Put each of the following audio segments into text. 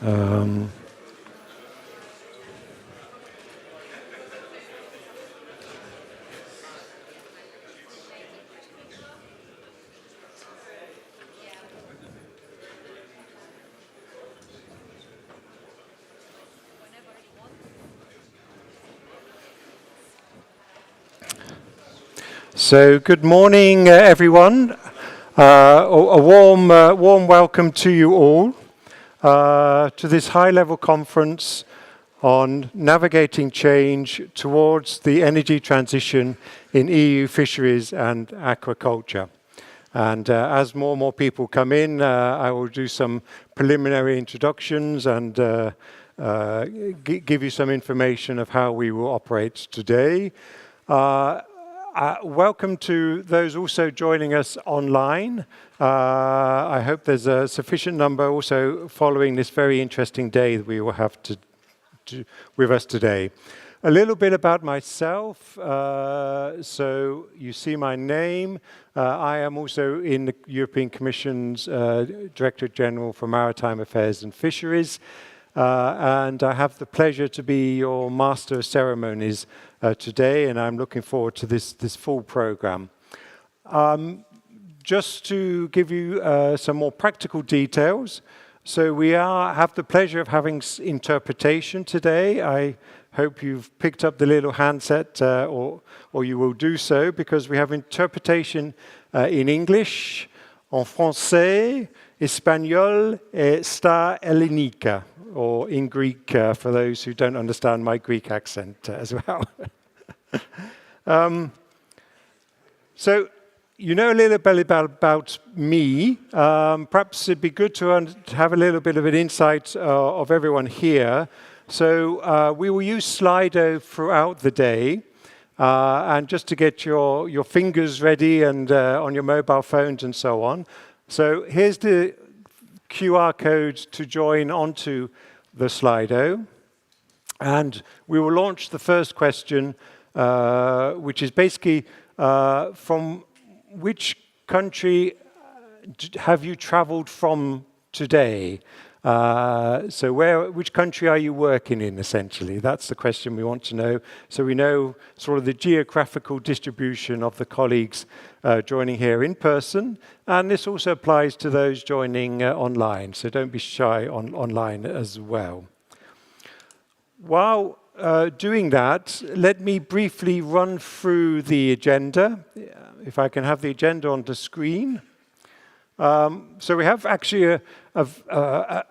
So good morning, everyone. A warm welcome to you all to this high-level conference on navigating change towards the energy transition in EU fisheries and aquaculture. And as more and more people come in, I will do some preliminary introductions and give you some information of how we will operate today. Welcome to those also joining us online. I hope there's a sufficient number also following this very interesting day that we will have with us today. A little bit about myself. So you see my name. I am also in the European Commission's Director General for Maritime Affairs and Fisheries. And I have the pleasure to be your Master of Ceremonies today, and I'm looking forward to this full program. Just to give you some more practical details, so we have the pleasure of having interpretation today. I hope you've picked up the little handset, or you will do so, because we have interpretation in English, en français, espagnol, et sta hellenica, or in Greek, for those who don't understand my Greek accent as well. So, you know a little bit about me. Perhaps it'd be good to have a little bit of an insight of everyone here. So, we will use Slido throughout the day. And just to get your fingers ready and on your mobile phones and so on. So, here's the QR code to join onto the Slido. And we will launch the first question, which is basically from which country have you traveled from today? So which country are you working in, essentially? That's the question we want to know. So we know sort of the geographical distribution of the colleagues joining here in person. And this also applies to those joining online. So don't be shy online as well. While doing that, let me briefly run through the agenda. If I can have the agenda on the screen. So we have actually a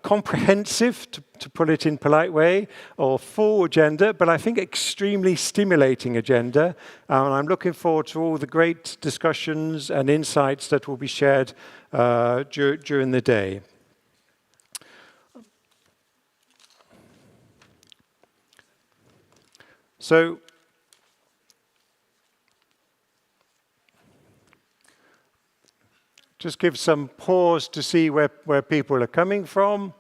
comprehensive, to put it in polite way, or full agenda, but I think extremely stimulating agenda. And I'm looking forward to all the great discussions and insights that will be shared during the day. So, just give some pause to see where people are coming from.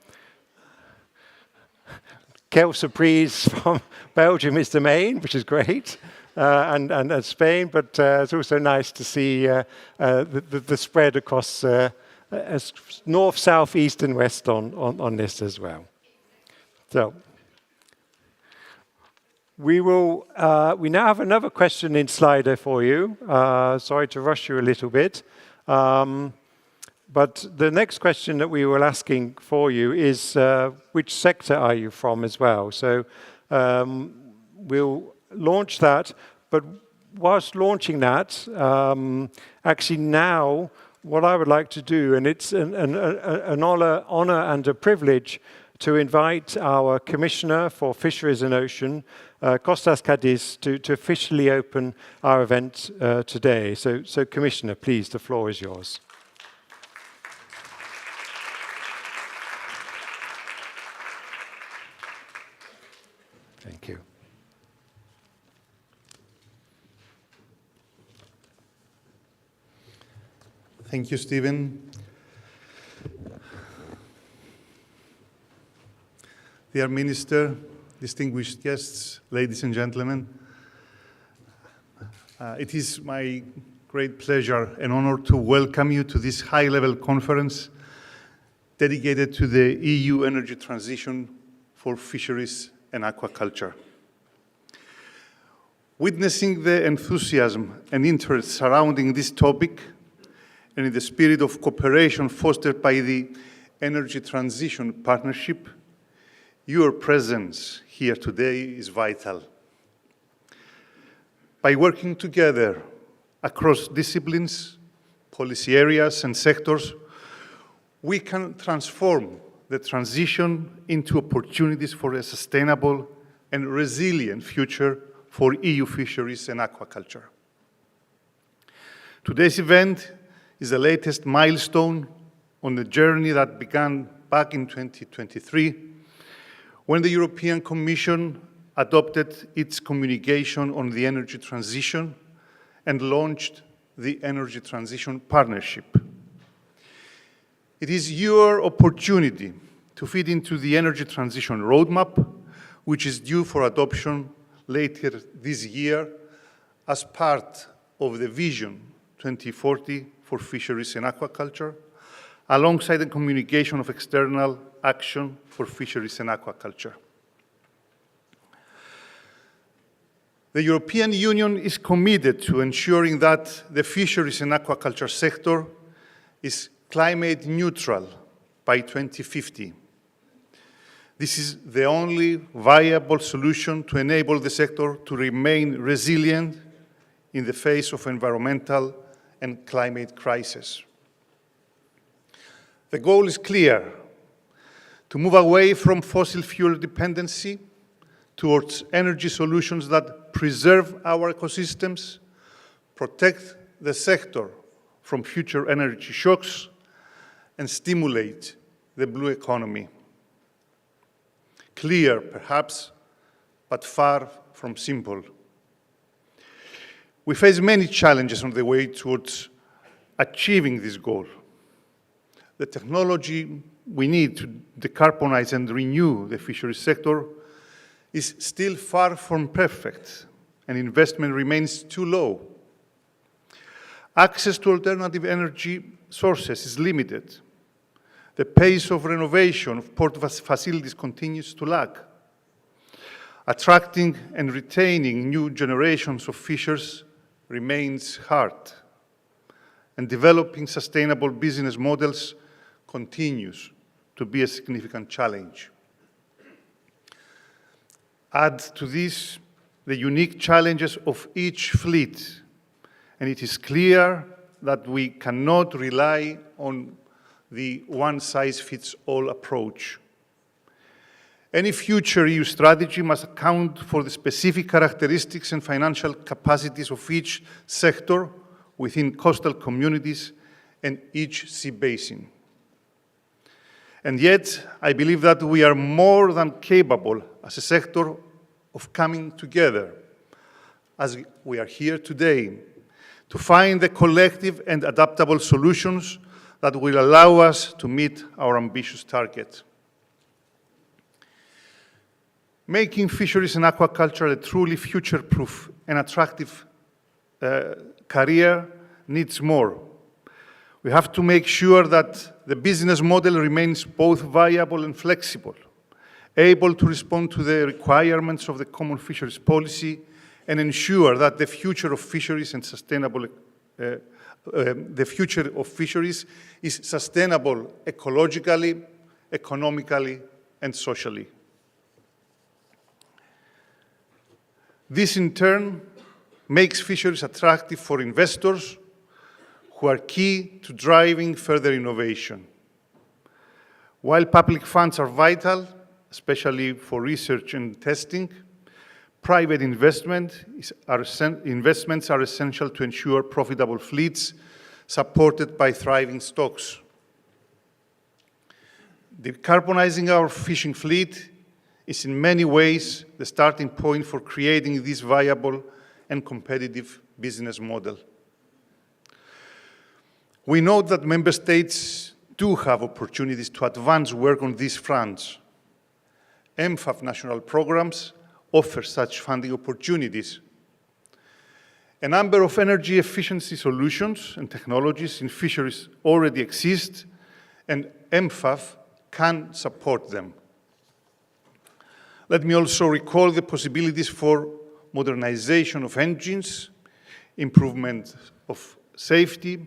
Quelle surprise from Belgium is the main, which is great, and Spain, but it's also nice to see the spread across north, south, east, and west on this as well. So, we now have another question in Slido for you. Sorry to rush you a little bit. But the next question that we were asking for you is which sector are you from as well? So we'll launch that, but whilst launching that, actually now what I would like to do, and it's an honor and a privilege to invite our Commissioner for Fisheries and Ocean, Costas Kadis, to officially open our event today. So Commissioner, please, the floor is yours. Thank you. Thank you, Stephen. Dear Minister, distinguished guests, ladies and gentlemen, it is my great pleasure and honor to welcome you to this high-level conference dedicated to the EU energy transition for fisheries and aquaculture. Witnessing the enthusiasm and interest surrounding this topic, and in the spirit of cooperation fostered by the Energy Transition Partnership, your presence here today is vital. By working together across disciplines, policy areas, and sectors, we can transform the transition into opportunities for a sustainable and resilient future for EU fisheries and aquaculture. Today's event is the latest milestone on the journey that began back in 2023, when the European Commission adopted its communication on the energy transition and launched the Energy Transition Partnership. It is your opportunity to fit into the energy transition roadmap, which is due for adoption later this year as part of the Vision 2040 for Fisheries and Aquaculture, alongside the communication of external action for fisheries and aquaculture. The European Union is committed to ensuring that the fisheries and aquaculture sector is climate neutral by 2050. This is the only viable solution to enable the sector to remain resilient in the face of environmental and climate crisis. The goal is clear: to move away from fossil fuel dependency towards energy solutions that preserve our ecosystems, protect the sector from future energy shocks, and stimulate the blue economy. Clear, perhaps, but far from simple. We face many challenges on the way towards achieving this goal. The technology we need to decarbonize and renew the fisheries sector is still far from perfect, and investment remains too low. Access to alternative energy sources is limited. The pace of renovation of port facilities continues to lag. Attracting and retaining new generations of fishers remains hard, and developing sustainable business models continues to be a significant challenge. Add to this the unique challenges of each fleet, and it is clear that we cannot rely on the one-size-fits-all approach. Any future EU strategy must account for the specific characteristics and financial capacities of each sector within coastal communities and each sea basin. And yet, I believe that we are more than capable as a sector of coming together, as we are here today, to find the collective and adaptable solutions that will allow us to meet our ambitious target. Making fisheries and aquaculture a truly future-proof and attractive career needs more. We have to make sure that the business model remains both viable and flexible, able to respond to the requirements of the Common Fisheries Policy, and ensure that the future of fisheries and sustainable the future of fisheries is sustainable ecologically, economically, and socially. This, in turn, makes fisheries attractive for investors who are key to driving further innovation. While public funds are vital, especially for research and testing, private investments are essential to ensure profitable fleets supported by thriving stocks. Decarbonizing our fishing fleet is in many ways the starting point for creating this viable and competitive business model. We note that member states do have opportunities to advance work on these fronts. EMFAF national programs offer such funding opportunities. A number of energy efficiency solutions and technologies in fisheries already exist, and EMFAF can support them. Let me also recall the possibilities for modernization of engines, improvement of safety,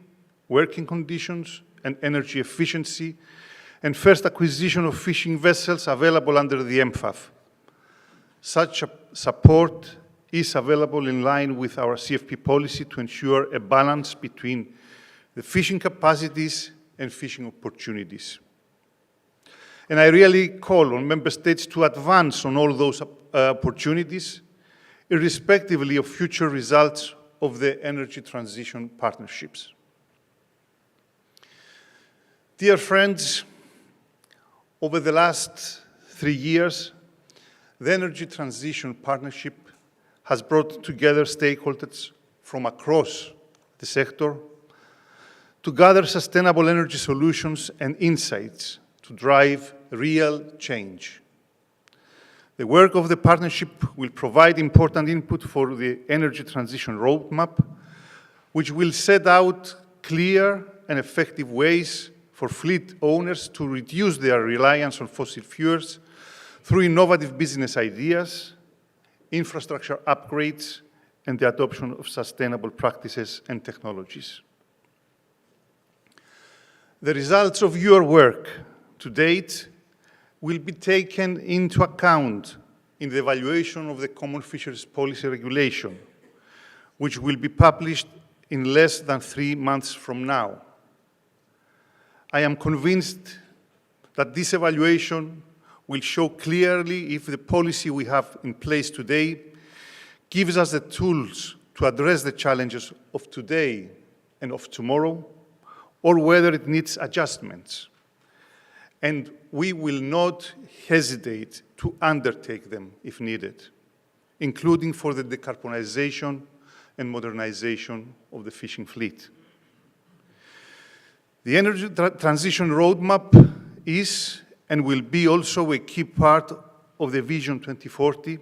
working conditions, and energy efficiency, and first acquisition of fishing vessels available under the EMFAF. Such support is available in line with our CFP policy to ensure a balance between the fishing capacities and fishing opportunities. And I really call on Member States to advance on all those opportunities, irrespectively of future results of the energy transition partnerships. Dear friends, over the last 3 years, the Energy Transition Partnership has brought together stakeholders from across the sector to gather sustainable energy solutions and insights to drive real change. The work of the partnership will provide important input for the energy transition roadmap, which will set out clear and effective ways for fleet owners to reduce their reliance on fossil fuels through innovative business ideas, infrastructure upgrades, and the adoption of sustainable practices and technologies. The results of your work to date will be taken into account in the evaluation of the Common Fisheries Policy regulation, which will be published in less than 3 months from now. I am convinced that this evaluation will show clearly if the policy we have in place today gives us the tools to address the challenges of today and of tomorrow, or whether it needs adjustments. And we will not hesitate to undertake them if needed, including for the decarbonization and modernization of the fishing fleet. The energy transition roadmap is and will be also a key part of the Vision 2040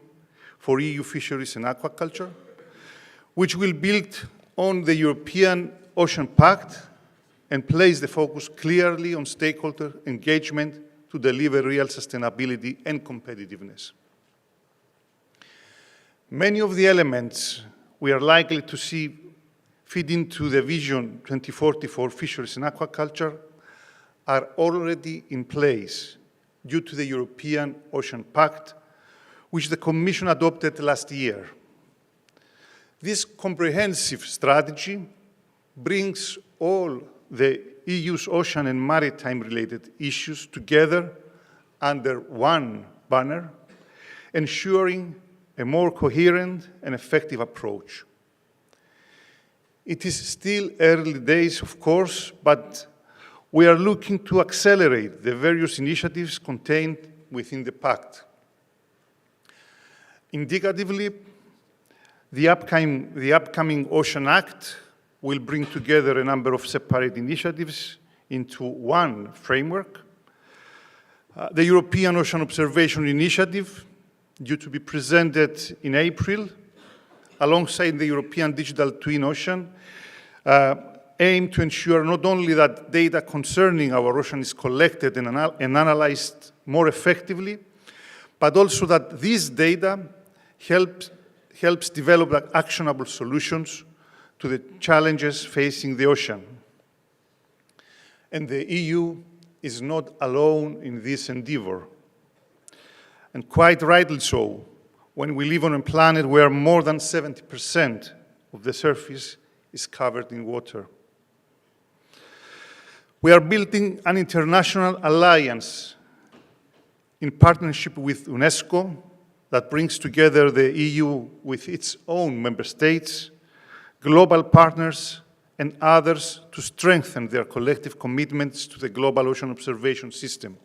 for EU fisheries and aquaculture, which will build on the European Ocean Pact and place the focus clearly on stakeholder engagement to deliver real sustainability and competitiveness. Many of the elements we are likely to see feed into the Vision 2040 for fisheries and aquaculture are already in place due to the European Ocean Pact, which the Commission adopted last year. This comprehensive strategy brings all the EU's ocean and maritime-related issues together under one banner, ensuring a more coherent and effective approach. It is still early days, of course, but we are looking to accelerate the various initiatives contained within the Pact. Indicatively, the upcoming Ocean Act will bring together a number of separate initiatives into one framework. The European Ocean Observation Initiative, due to be presented in April, alongside the European Digital Twin Ocean, aim to ensure not only that data concerning our ocean is collected and analyzed more effectively, but also that this data helps develop actionable solutions to the challenges facing the ocean. And the EU is not alone in this endeavor. And quite rightly so, when we live on a planet where more than 70% of the surface is covered in water. We are building an international alliance in partnership with UNESCO that brings together the EU with its own member states, global partners, and others to strengthen their collective commitments to the global ocean observation system.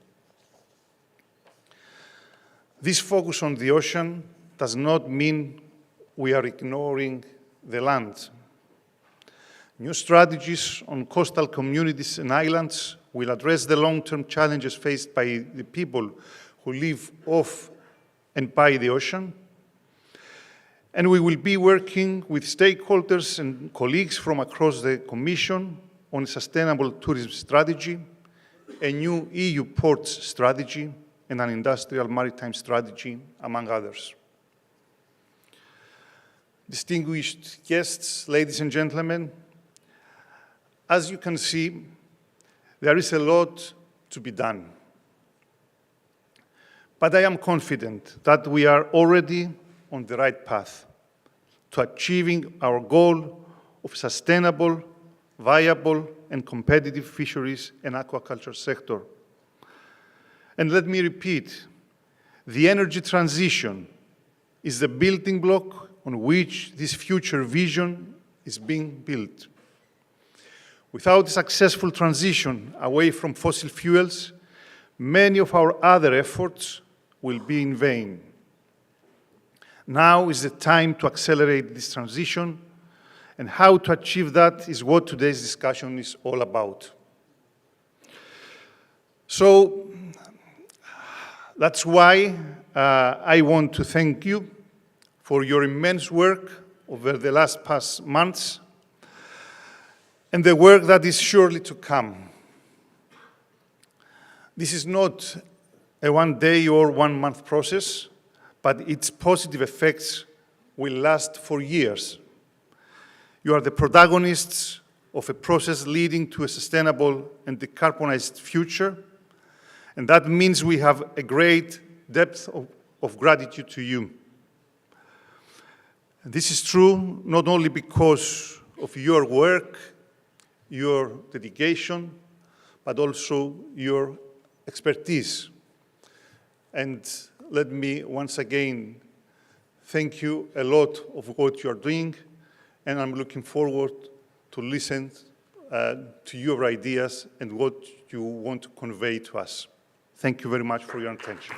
This focus on the ocean does not mean we are ignoring the land. New strategies on coastal communities and islands will address the long-term challenges faced by the people who live off and by the ocean. And we will be working with stakeholders and colleagues from across the Commission on a sustainable tourism strategy, a new EU ports strategy, and an industrial maritime strategy, among others. Distinguished guests, ladies and gentlemen, as you can see, there is a lot to be done. But I am confident that we are already on the right path to achieving our goal of sustainable, viable, and competitive fisheries and aquaculture sector. And let me repeat, the energy transition is the building block on which this future vision is being built. Without a successful transition away from fossil fuels, many of our other efforts will be in vain. Now is the time to accelerate this transition, and how to achieve that is what today's discussion is all about. So that's why I want to thank you for your immense work over the past months, and the work that is surely to come. This is not a one-day or one-month process, but its positive effects will last for years. You are the protagonists of a process leading to a sustainable and decarbonized future, and that means we have a great depth of gratitude to you. And this is true not only because of your work, your dedication, but also your expertise. And let me once again thank you a lot of what you are doing, and I'm looking forward to listen to your ideas and what you want to convey to us. Thank you very much for your attention.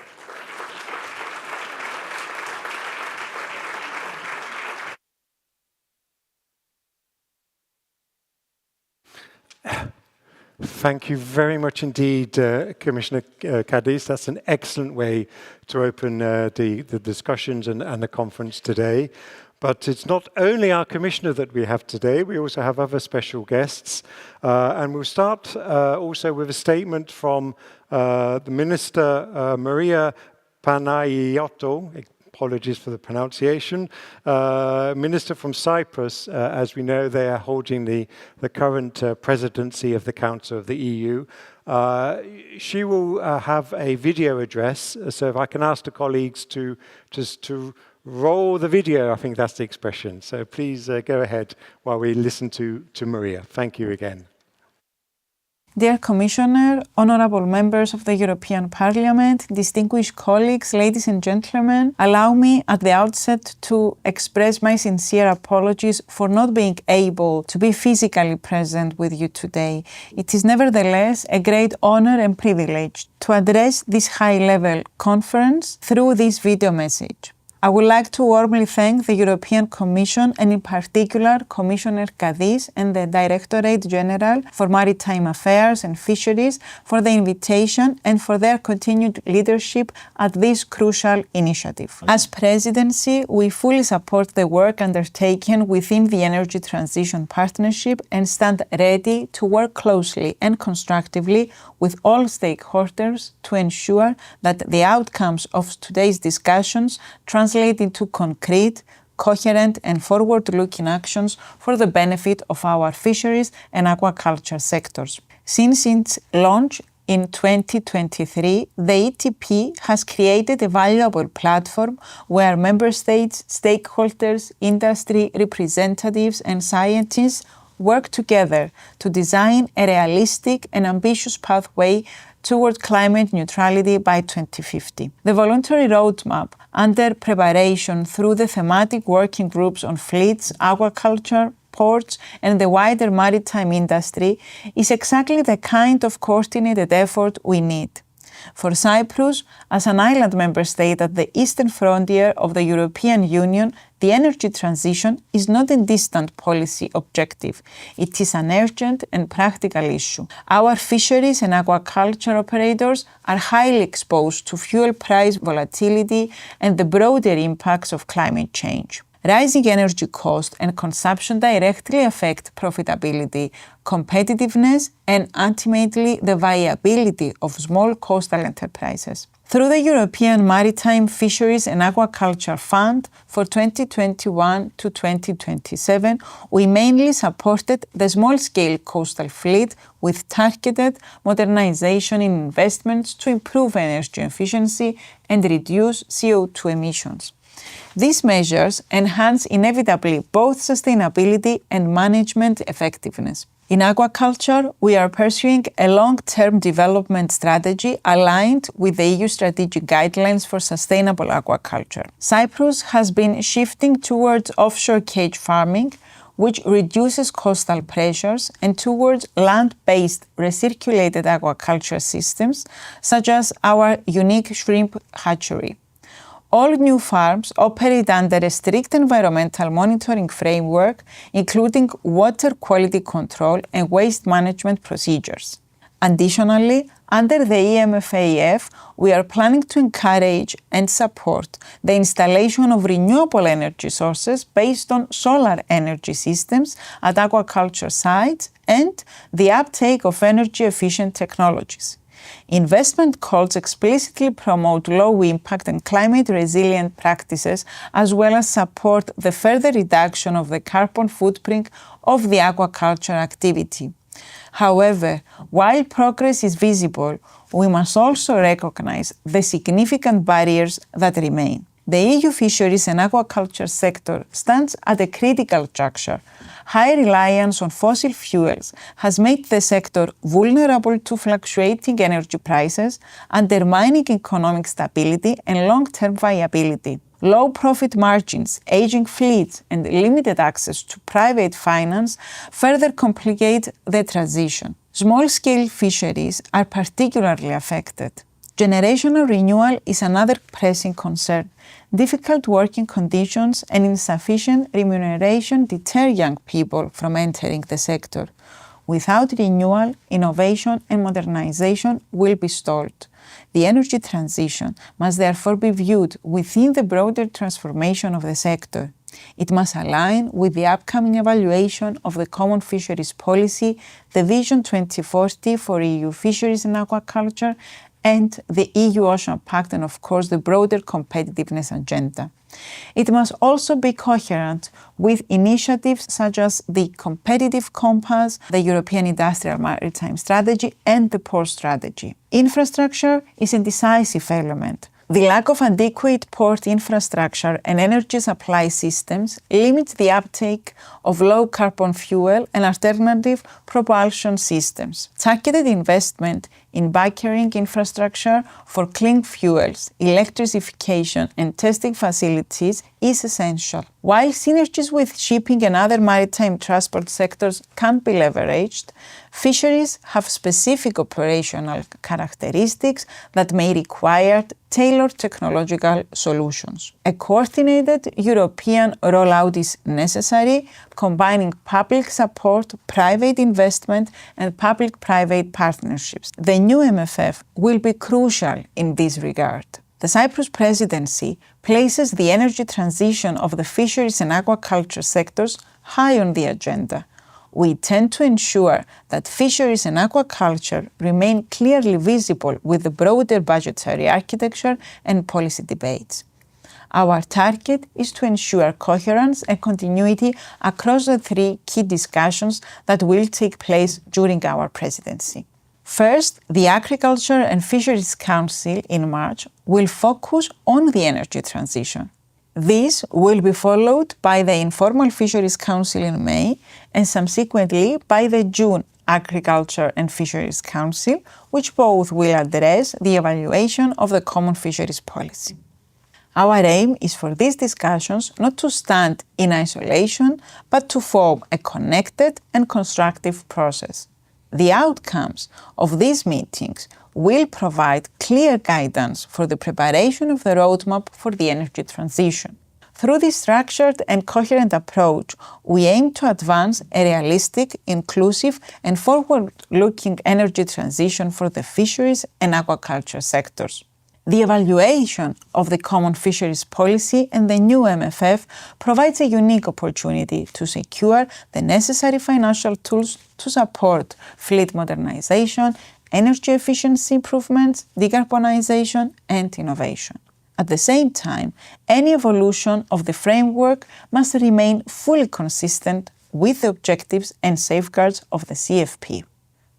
Thank you very much indeed, Commissioner Kadis. That's an excellent way to open the discussions and the conference today. But it's not only our Commissioner that we have today, we also have other special guests. And we'll start also with a statement from the Minister Maria Panayiotou. Apologies for the pronunciation. Minister from Cyprus, as we know, they are holding the current presidency of the Council of the EU. She will have a video address, so if I can ask the colleagues to roll the video, I think that's the expression. So please go ahead while we listen to Maria. Thank you again. Dear Commissioner, honourable members of the European Parliament, distinguished colleagues, ladies and gentlemen, allow me at the outset to express my sincere apologies for not being able to be physically present with you today. It is nevertheless a great honour and privilege to address this high-level conference through this video message. I would like to warmly thank the European Commission and in particular Commissioner Kadis and the Directorate General for Maritime Affairs and Fisheries for the invitation and for their continued leadership at this crucial initiative. As Presidency, we fully support the work undertaken within the Energy Transition Partnership and stand ready to work closely and constructively with all stakeholders to ensure that the outcomes of today's discussions translate into concrete, coherent and forward-looking actions for the benefit of our fisheries and aquaculture sectors. Since its launch in 2023, the ETP has created a valuable platform where member states, stakeholders, industry representatives and scientists work together to design a realistic and ambitious pathway toward climate neutrality by 2050. The voluntary roadmap under preparation through the thematic working groups on fleets, aquaculture, ports and the wider maritime industry is exactly the kind of coordinated effort we need. For Cyprus, as an island member state at the eastern frontier of the European Union, the energy transition is not a distant policy objective. It is an urgent and practical issue. Our fisheries and aquaculture operators are highly exposed to fuel price volatility and the broader impacts of climate change. Rising energy costs and consumption directly affect profitability, competitiveness, and ultimately the viability of small coastal enterprises. Through the European Maritime, Fisheries and Aquaculture Fund for 2021 to 2027, we mainly supported the small-scale coastal fleet with targeted modernization in investments to improve energy efficiency and reduce CO2 emissions. These measures enhance inevitably both sustainability and management effectiveness. In aquaculture, we are pursuing a long-term development strategy aligned with the EU strategic guidelines for sustainable aquaculture. Cyprus has been shifting towards offshore cage farming, which reduces coastal pressures, and towards land-based recirculated aquaculture systems, such as our unique shrimp hatchery. All new farms operate under a strict environmental monitoring framework, including water quality control and waste management procedures. Additionally, under the EMFAF, we are planning to encourage and support the installation of renewable energy sources based on solar energy systems at aquaculture sites and the uptake of energy-efficient technologies. Investment calls explicitly promote low-impact and climate-resilient practices, as well as support the further reduction of the carbon footprint of the aquaculture activity. However, while progress is visible, we must also recognize the significant barriers that remain. The EU fisheries and aquaculture sector stands at a critical juncture. High reliance on fossil fuels has made the sector vulnerable to fluctuating energy prices, undermining economic stability and long-term viability. Low profit margins, aging fleets, and limited access to private finance further complicate the transition. Small-scale fisheries are particularly affected. Generational renewal is another pressing concern. Difficult working conditions and insufficient remuneration deter young people from entering the sector. Without renewal, innovation and modernization will be stalled. The energy transition must therefore be viewed within the broader transformation of the sector. It must align with the upcoming evaluation of the Common Fisheries Policy, the Vision 2040 for EU fisheries and aquaculture, and the EU Ocean Pact, and of course the broader competitiveness agenda. It must also be coherent with initiatives such as the Competitive Compass, the European Industrial Maritime Strategy, and the Port Strategy. Infrastructure is a decisive element. The lack of adequate port infrastructure and energy supply systems limits the uptake of low-carbon fuel and alternative propulsion systems. Targeted investment in bunkering infrastructure for clean fuels, electrification, and testing facilities is essential. While synergies with shipping and other maritime transport sectors can be leveraged, fisheries have specific operational characteristics that may require tailored technological solutions. A coordinated European rollout is necessary, combining public support, private investment, and public-private partnerships. The new MFF will be crucial in this regard. The Cyprus Presidency places the energy transition of the fisheries and aquaculture sectors high on the agenda. We intend to ensure that fisheries and aquaculture remain clearly visible with the broader budgetary architecture and policy debates. Our target is to ensure coherence and continuity across the three key discussions that will take place during our presidency. First, the Agriculture and Fisheries Council in March will focus on the energy transition. This will be followed by the Informal Fisheries Council in May and subsequently by the June Agriculture and Fisheries Council, which both will address the evaluation of the Common Fisheries Policy. Our aim is for these discussions not to stand in isolation, but to form a connected and constructive process. The outcomes of these meetings will provide clear guidance for the preparation of the roadmap for the energy transition. Through this structured and coherent approach, we aim to advance a realistic, inclusive, and forward-looking energy transition for the fisheries and aquaculture sectors. The evaluation of the Common Fisheries Policy and the new EMFAF provides a unique opportunity to secure the necessary financial tools to support fleet modernization, energy efficiency improvements, decarbonization, and innovation. At the same time, any evolution of the framework must remain fully consistent with the objectives and safeguards of the CFP.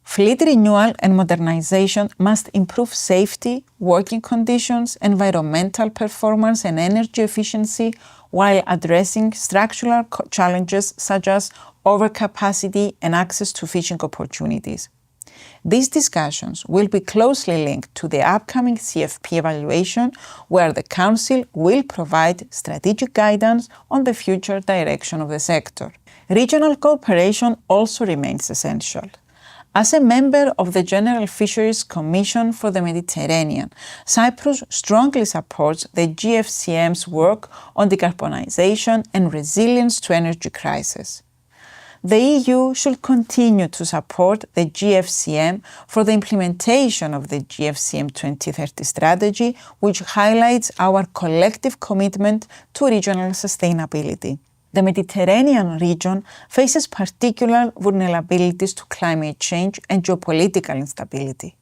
Fleet renewal and modernization must improve safety, working conditions, environmental performance, and energy efficiency while addressing structural challenges such as overcapacity and access to fishing opportunities. These discussions will be closely linked to the upcoming CFP evaluation, where the Council will provide strategic guidance on the future direction of the sector. Regional cooperation also remains essential. As a member of the General Fisheries Commission for the Mediterranean, Cyprus strongly supports the GFCM's work on decarbonization and resilience to energy crisis. The EU should continue to support the GFCM for the implementation of the GFCM 2030 strategy, which highlights our collective commitment to regional sustainability. The Mediterranean region faces particular vulnerabilities to climate change and geopolitical instability.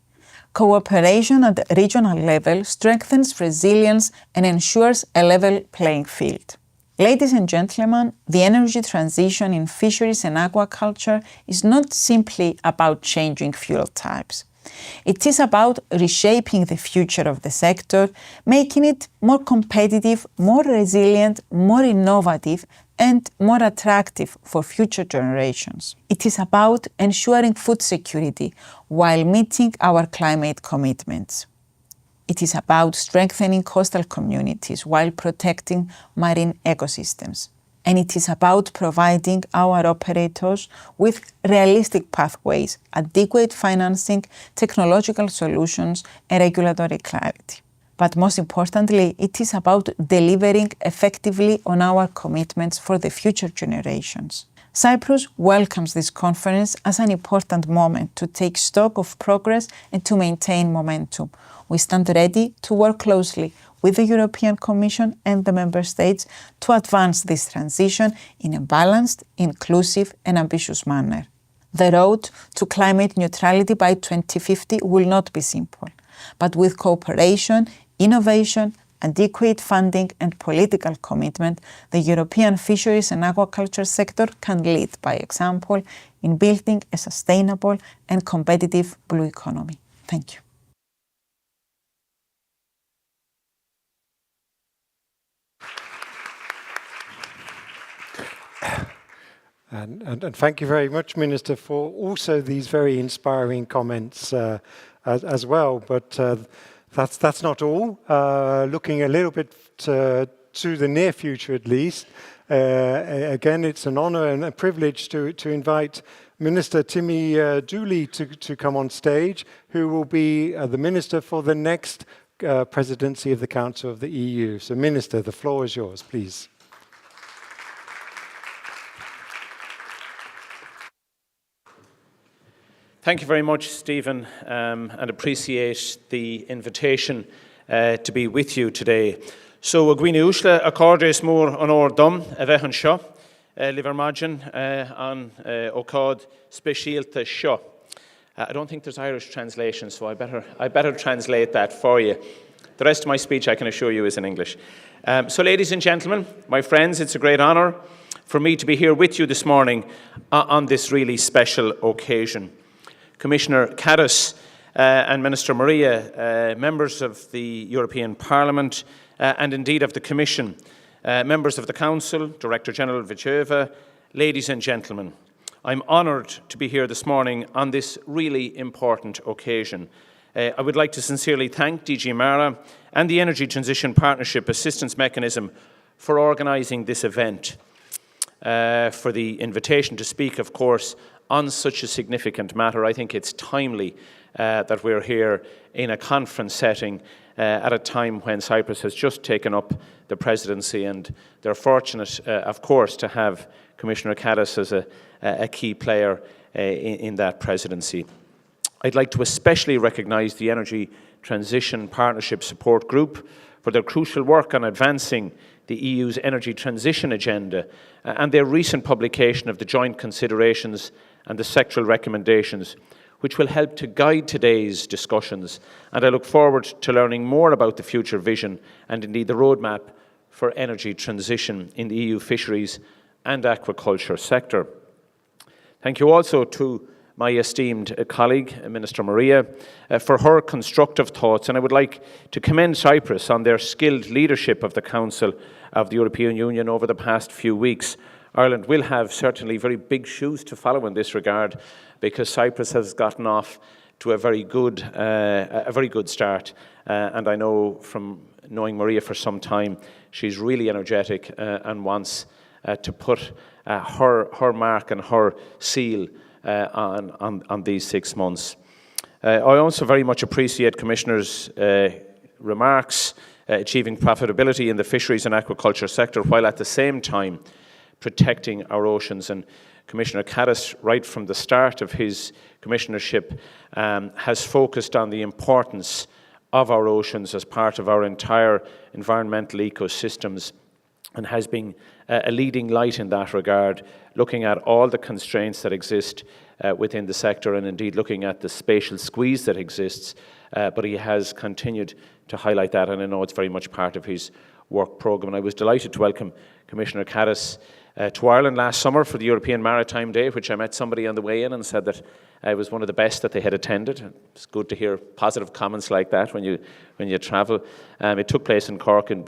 Cooperation at the regional level strengthens resilience and ensures a level playing field. Ladies and gentlemen, the energy transition in fisheries and aquaculture is not simply about changing fuel types. It is about reshaping the future of the sector, making it more competitive, more resilient, more innovative, and more attractive for future generations. It is about ensuring food security while meeting our climate commitments. It is about strengthening coastal communities while protecting marine ecosystems. And it is about providing our operators with realistic pathways, adequate financing, technological solutions, and regulatory clarity. But most importantly, it is about delivering effectively on our commitments for the future generations. Cyprus welcomes this conference as an important moment to take stock of progress and to maintain momentum. We stand ready to work closely with the European Commission and the Member States to advance this transition in a balanced, inclusive, and ambitious manner. The road to climate neutrality by 2050 will not be simple, but with cooperation, innovation, adequate funding, and political commitment, the European fisheries and aquaculture sector can lead by example in building a sustainable and competitive blue economy. Thank you. And thank you very much, Minister, for also these very inspiring comments as well. But that's not all. Looking a little bit to the near future, at least. Again, it's an honor and a privilege to invite Minister Timmy Dooley to come on stage, who will be the Minister for the next Presidency of the Council of the EU. So, Minister, the floor is yours, please. Thank you very much, Stephen, and appreciate the invitation to be with you today. So, Gwine Ushla, accordes more on or dom, a vehan sho, liver margin on ocod specialta sho. I don't think there's Irish translation, so I better translate that for you. The rest of my speech, I can assure you, is in English. So, ladies and gentlemen, my friends, it's a great honor for me to be here with you this morning on this really special occasion. Commissioner Kadis and Minister Maria, members of the European Parliament and indeed of the Commission, members of the Council, Director General Vijeva, ladies and gentlemen, I'm honoured to be here this morning on this really important occasion. I would like to sincerely thank DG Mara and the Energy Transition Partnership Assistance Mechanism for organising this event, for the invitation to speak, of course, on such a significant matter. I think it's timely that we're here in a conference setting at a time when Cyprus has just taken up the presidency, and they're fortunate, of course, to have Commissioner Kadis as a key player in that presidency. I'd like to especially recognise the Energy Transition Partnership Support Group for their crucial work on advancing the EU's energy transition agenda and their recent publication of the joint considerations and the sectoral recommendations, which will help to guide today's discussions. And I look forward to learning more about the future vision and indeed the roadmap for energy transition in the EU fisheries and aquaculture sector. Thank you also to my esteemed colleague, Minister Maria, for her constructive thoughts, and I would like to commend Cyprus on their skilled leadership of the Council of the European Union over the past few weeks. Ireland will have certainly very big shoes to follow in this regard, because Cyprus has gotten off to a very good start, and I know from knowing Maria for some time, she's really energetic and wants to put her mark and her seal on these 6 months. I also very much appreciate Commissioner's remarks achieving profitability in the fisheries and aquaculture sector, while at the same time protecting our oceans. And Commissioner Kadis, right from the start of his commissionership, has focused on the importance of our oceans as part of our entire environmental ecosystems, and has been a leading light in that regard, looking at all the constraints that exist within the sector, and indeed looking at the spatial squeeze that exists. But he has continued to highlight that, and I know it's very much part of his work programme. And I was delighted to welcome Commissioner Kadis to Ireland last summer for the European Maritime Day, which I met somebody on the way in and said that it was one of the best that they had attended. It's good to hear positive comments like that when you travel. It took place in Cork, and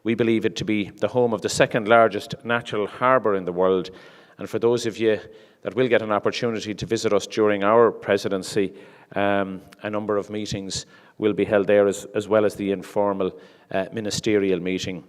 we believe it to be the home of the second largest natural harbour in the world. And for those of you that will get an opportunity to visit us during our presidency, a number of meetings will be held there, as well as the informal ministerial meeting.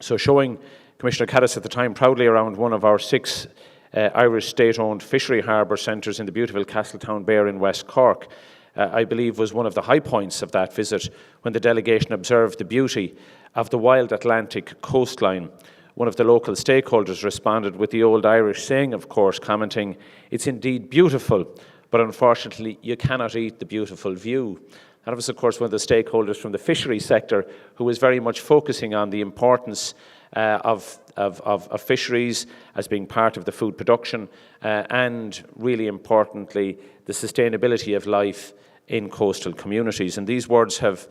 So showing Commissioner Kadis at the time proudly around one of our 6 Irish state-owned fishery harbour centres in the beautiful Castletown Bear in West Cork, I believe was one of the high points of that visit, when the delegation observed the beauty of the wild Atlantic coastline. One of the local stakeholders responded with the old Irish saying, of course, commenting, "It's indeed beautiful, but unfortunately you cannot eat the beautiful view." That was, of course, one of the stakeholders from the fishery sector, who was very much focusing on the importance of fisheries as being part of the food production, and really importantly, the sustainability of life in coastal communities. And these words have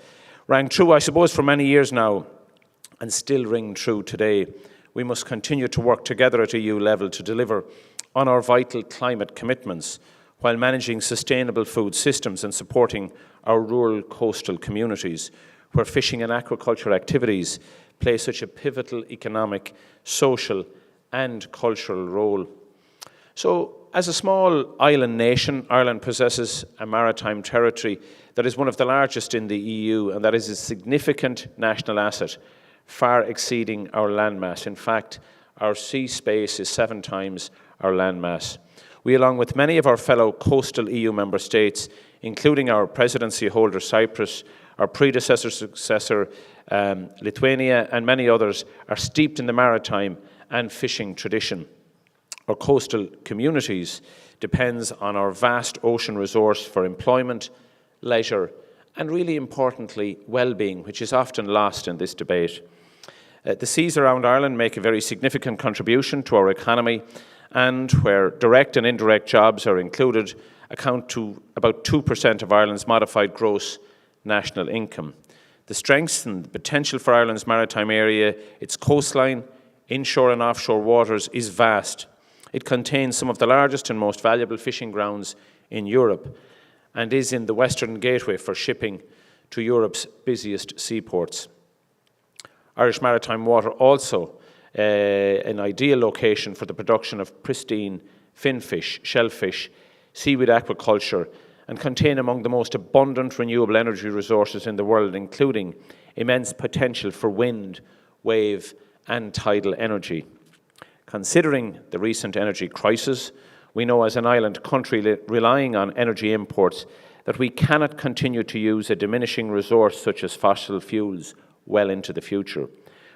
rang true, I suppose, for many years now, and still ring true today. We must continue to work together at EU level to deliver on our vital climate commitments, while managing sustainable food systems and supporting our rural coastal communities, where fishing and aquaculture activities play such a pivotal economic, social and cultural role. So, as a small island nation, Ireland possesses a maritime territory that is one of the largest in the EU, and that is a significant national asset, far exceeding our landmass. In fact, our sea space is 7 times our landmass. We, along with many of our fellow coastal EU member states, including our presidency holder Cyprus, our successor Lithuania, and many others, are steeped in the maritime and fishing tradition. Our coastal communities depends on our vast ocean resource for employment, leisure, and really importantly, well-being, which is often lost in this debate. The seas around Ireland make a very significant contribution to our economy, and where direct and indirect jobs are included, account to about 2% of Ireland's modified gross national income. The strengths and the potential for Ireland's maritime area, its coastline, inshore and offshore waters, is vast. It contains some of the largest and most valuable fishing grounds in Europe, and is in the western gateway for shipping to Europe's busiest seaports. Irish maritime water also an ideal location for the production of pristine finfish, shellfish, seaweed aquaculture, and contain among the most abundant renewable energy resources in the world, including immense potential for wind, wave, and tidal energy. Considering the recent energy crisis, we know as an island country relying on energy imports that we cannot continue to use a diminishing resource such as fossil fuels well into the future.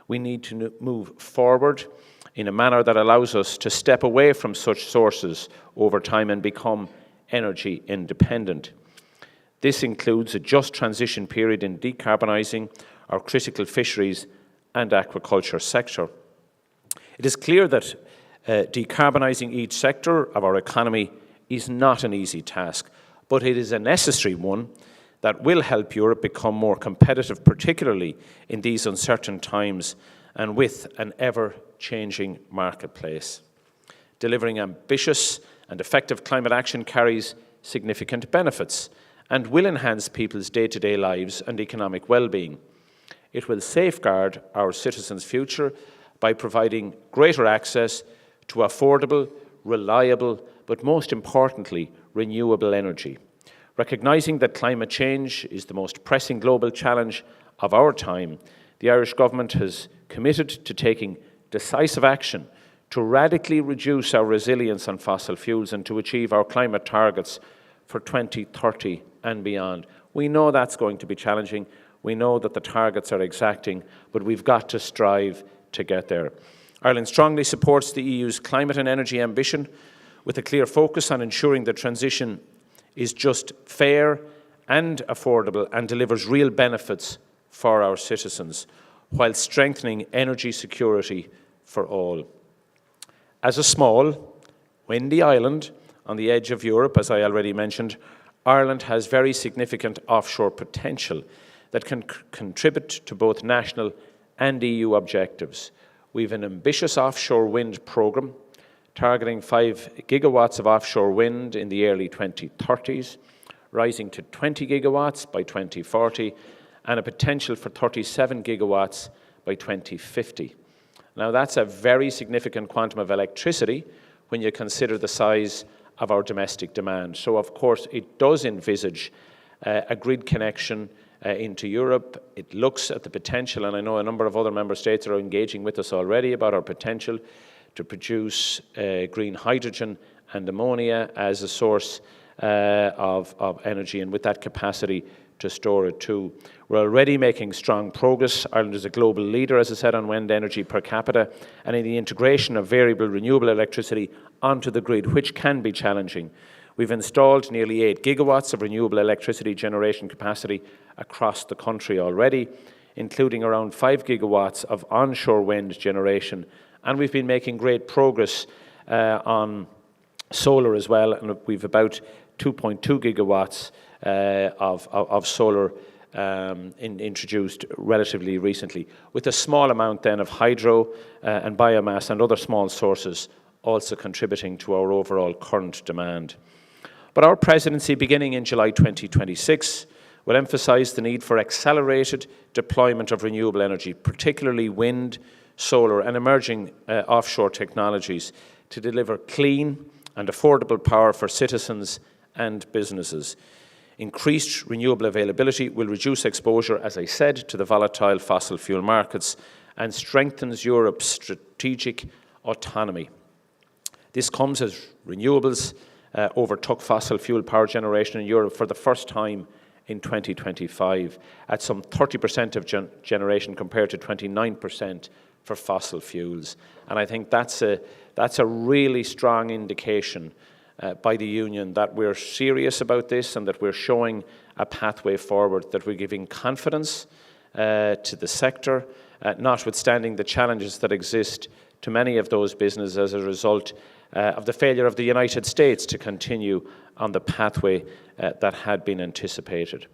We need to move forward in a manner that allows us to step away from such sources over time and become energy independent. This includes a just transition period in decarbonising our critical fisheries and aquaculture sector. It is clear that decarbonising each sector of our economy is not an easy task, but it is a necessary one that will help Europe become more competitive, particularly in these uncertain times and with an ever-changing marketplace. Delivering ambitious and effective climate action carries significant benefits and will enhance people's day-to-day lives and economic well-being. It will safeguard our citizens' future by providing greater access to affordable, reliable, but most importantly, renewable energy. Recognising that climate change is the most pressing global challenge of our time, the Irish Government has committed to taking decisive action to radically reduce our reliance on fossil fuels and to achieve our climate targets for 2030 and beyond. We know that's going to be challenging. We know that the targets are exacting, but we've got to strive to get there. Ireland strongly supports the EU's climate and energy ambition with a clear focus on ensuring the transition is just, fair and affordable and delivers real benefits for our citizens, while strengthening energy security for all. As a small, windy island on the edge of Europe, as I already mentioned, Ireland has very significant offshore potential that can contribute to both national and EU objectives. We have an ambitious offshore wind programme targeting 5 gigawatts of offshore wind in the early 2030s, rising to 20 gigawatts by 2040, and a potential for 37 gigawatts by 2050. Now, that's a very significant quantum of electricity when you consider the size of our domestic demand. So, of course, it does envisage a grid connection into Europe. It looks at the potential, and I know a number of other member states are engaging with us already about our potential to produce green hydrogen and ammonia as a source of energy, and with that capacity to store it too. We're already making strong progress. Ireland is a global leader, as I said, on wind energy per capita and in the integration of variable renewable electricity onto the grid, which can be challenging. We've installed nearly 8 gigawatts of renewable electricity generation capacity across the country already, including around 5 gigawatts of onshore wind generation. And we've been making great progress on solar as well, and we've about 2.2 gigawatts of solar introduced relatively recently, with a small amount then of hydro and biomass and other small sources also contributing to our overall current demand. But our presidency, beginning in July 2026, will emphasise the need for accelerated deployment of renewable energy, particularly wind, solar and emerging offshore technologies, to deliver clean and affordable power for citizens and businesses. Increased renewable availability will reduce exposure, as I said, to the volatile fossil fuel markets and strengthens Europe's strategic autonomy. This comes as renewables overtook fossil fuel power generation in Europe for the first time in 2025 at some 30% of generation compared to 29% for fossil fuels. And I think that's a really strong indication by the Union that we're serious about this and that we're showing a pathway forward, that we're giving confidence to the sector, notwithstanding the challenges that exist to many of those businesses as a result of the failure of the United States to continue on the pathway that had been anticipated.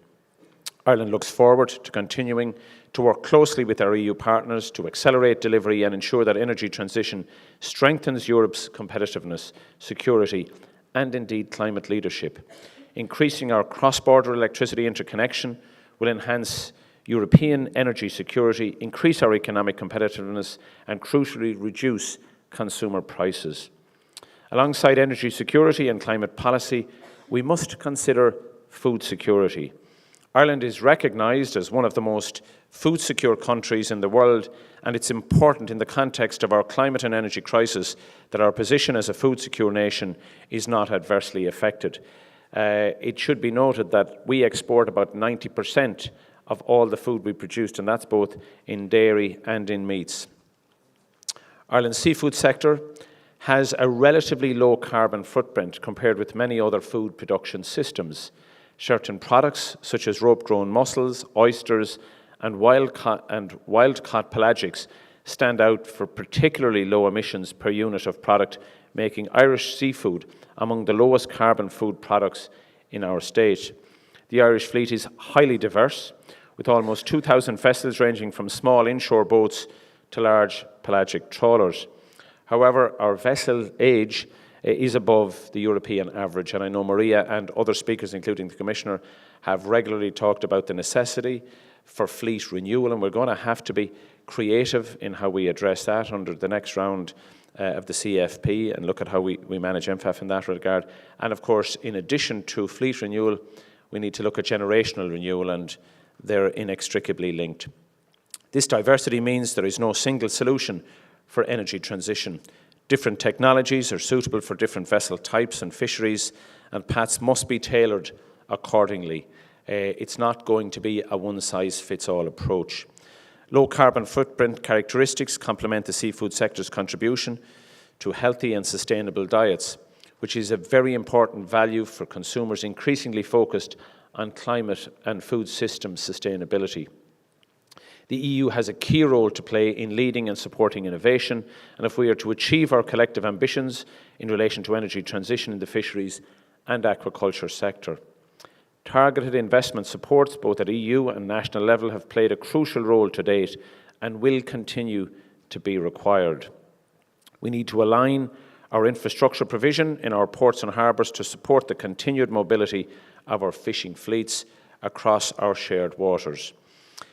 Ireland looks forward to continuing to work closely with our EU partners to accelerate delivery and ensure that energy transition strengthens Europe's competitiveness, security, and indeed climate leadership. Increasing our cross-border electricity interconnection will enhance European energy security, increase our economic competitiveness, and crucially reduce consumer prices. Alongside energy security and climate policy, we must consider food security. Ireland is recognised as one of the most food-secure countries in the world, and it's important in the context of our climate and energy crisis that our position as a food-secure nation is not adversely affected. It should be noted that we export about 90% of all the food we produce, and that's both in dairy and in meats. Ireland's seafood sector has a relatively low carbon footprint compared with many other food production systems. Certain products, such as rope-grown mussels, oysters, and wild-caught pelagics, stand out for particularly low emissions per unit of product, making Irish seafood among the lowest carbon food products in our state. The Irish fleet is highly diverse, with almost 2,000 vessels ranging from small inshore boats to large pelagic trawlers. However, our vessel age is above the European average, and I know Maria and other speakers, including the Commissioner, have regularly talked about the necessity for fleet renewal, and we're going to have to be creative in how we address that under the next round of the CFP and look at how we manage EMFAF in that regard. And of course, in addition to fleet renewal, we need to look at generational renewal, and they're inextricably linked. This diversity means there is no single solution for energy transition. Different technologies are suitable for different vessel types and fisheries, and paths must be tailored accordingly. It's not going to be a one-size-fits-all approach. Low carbon footprint characteristics complement the seafood sector's contribution to healthy and sustainable diets, which is a very important value for consumers increasingly focused on climate and food system sustainability. The EU has a key role to play in leading and supporting innovation, and if we are to achieve our collective ambitions in relation to energy transition in the fisheries and aquaculture sector. Targeted investment supports, both at EU and national level, have played a crucial role to date and will continue to be required. We need to align our infrastructure provision in our ports and harbours to support the continued mobility of our fishing fleets across our shared waters.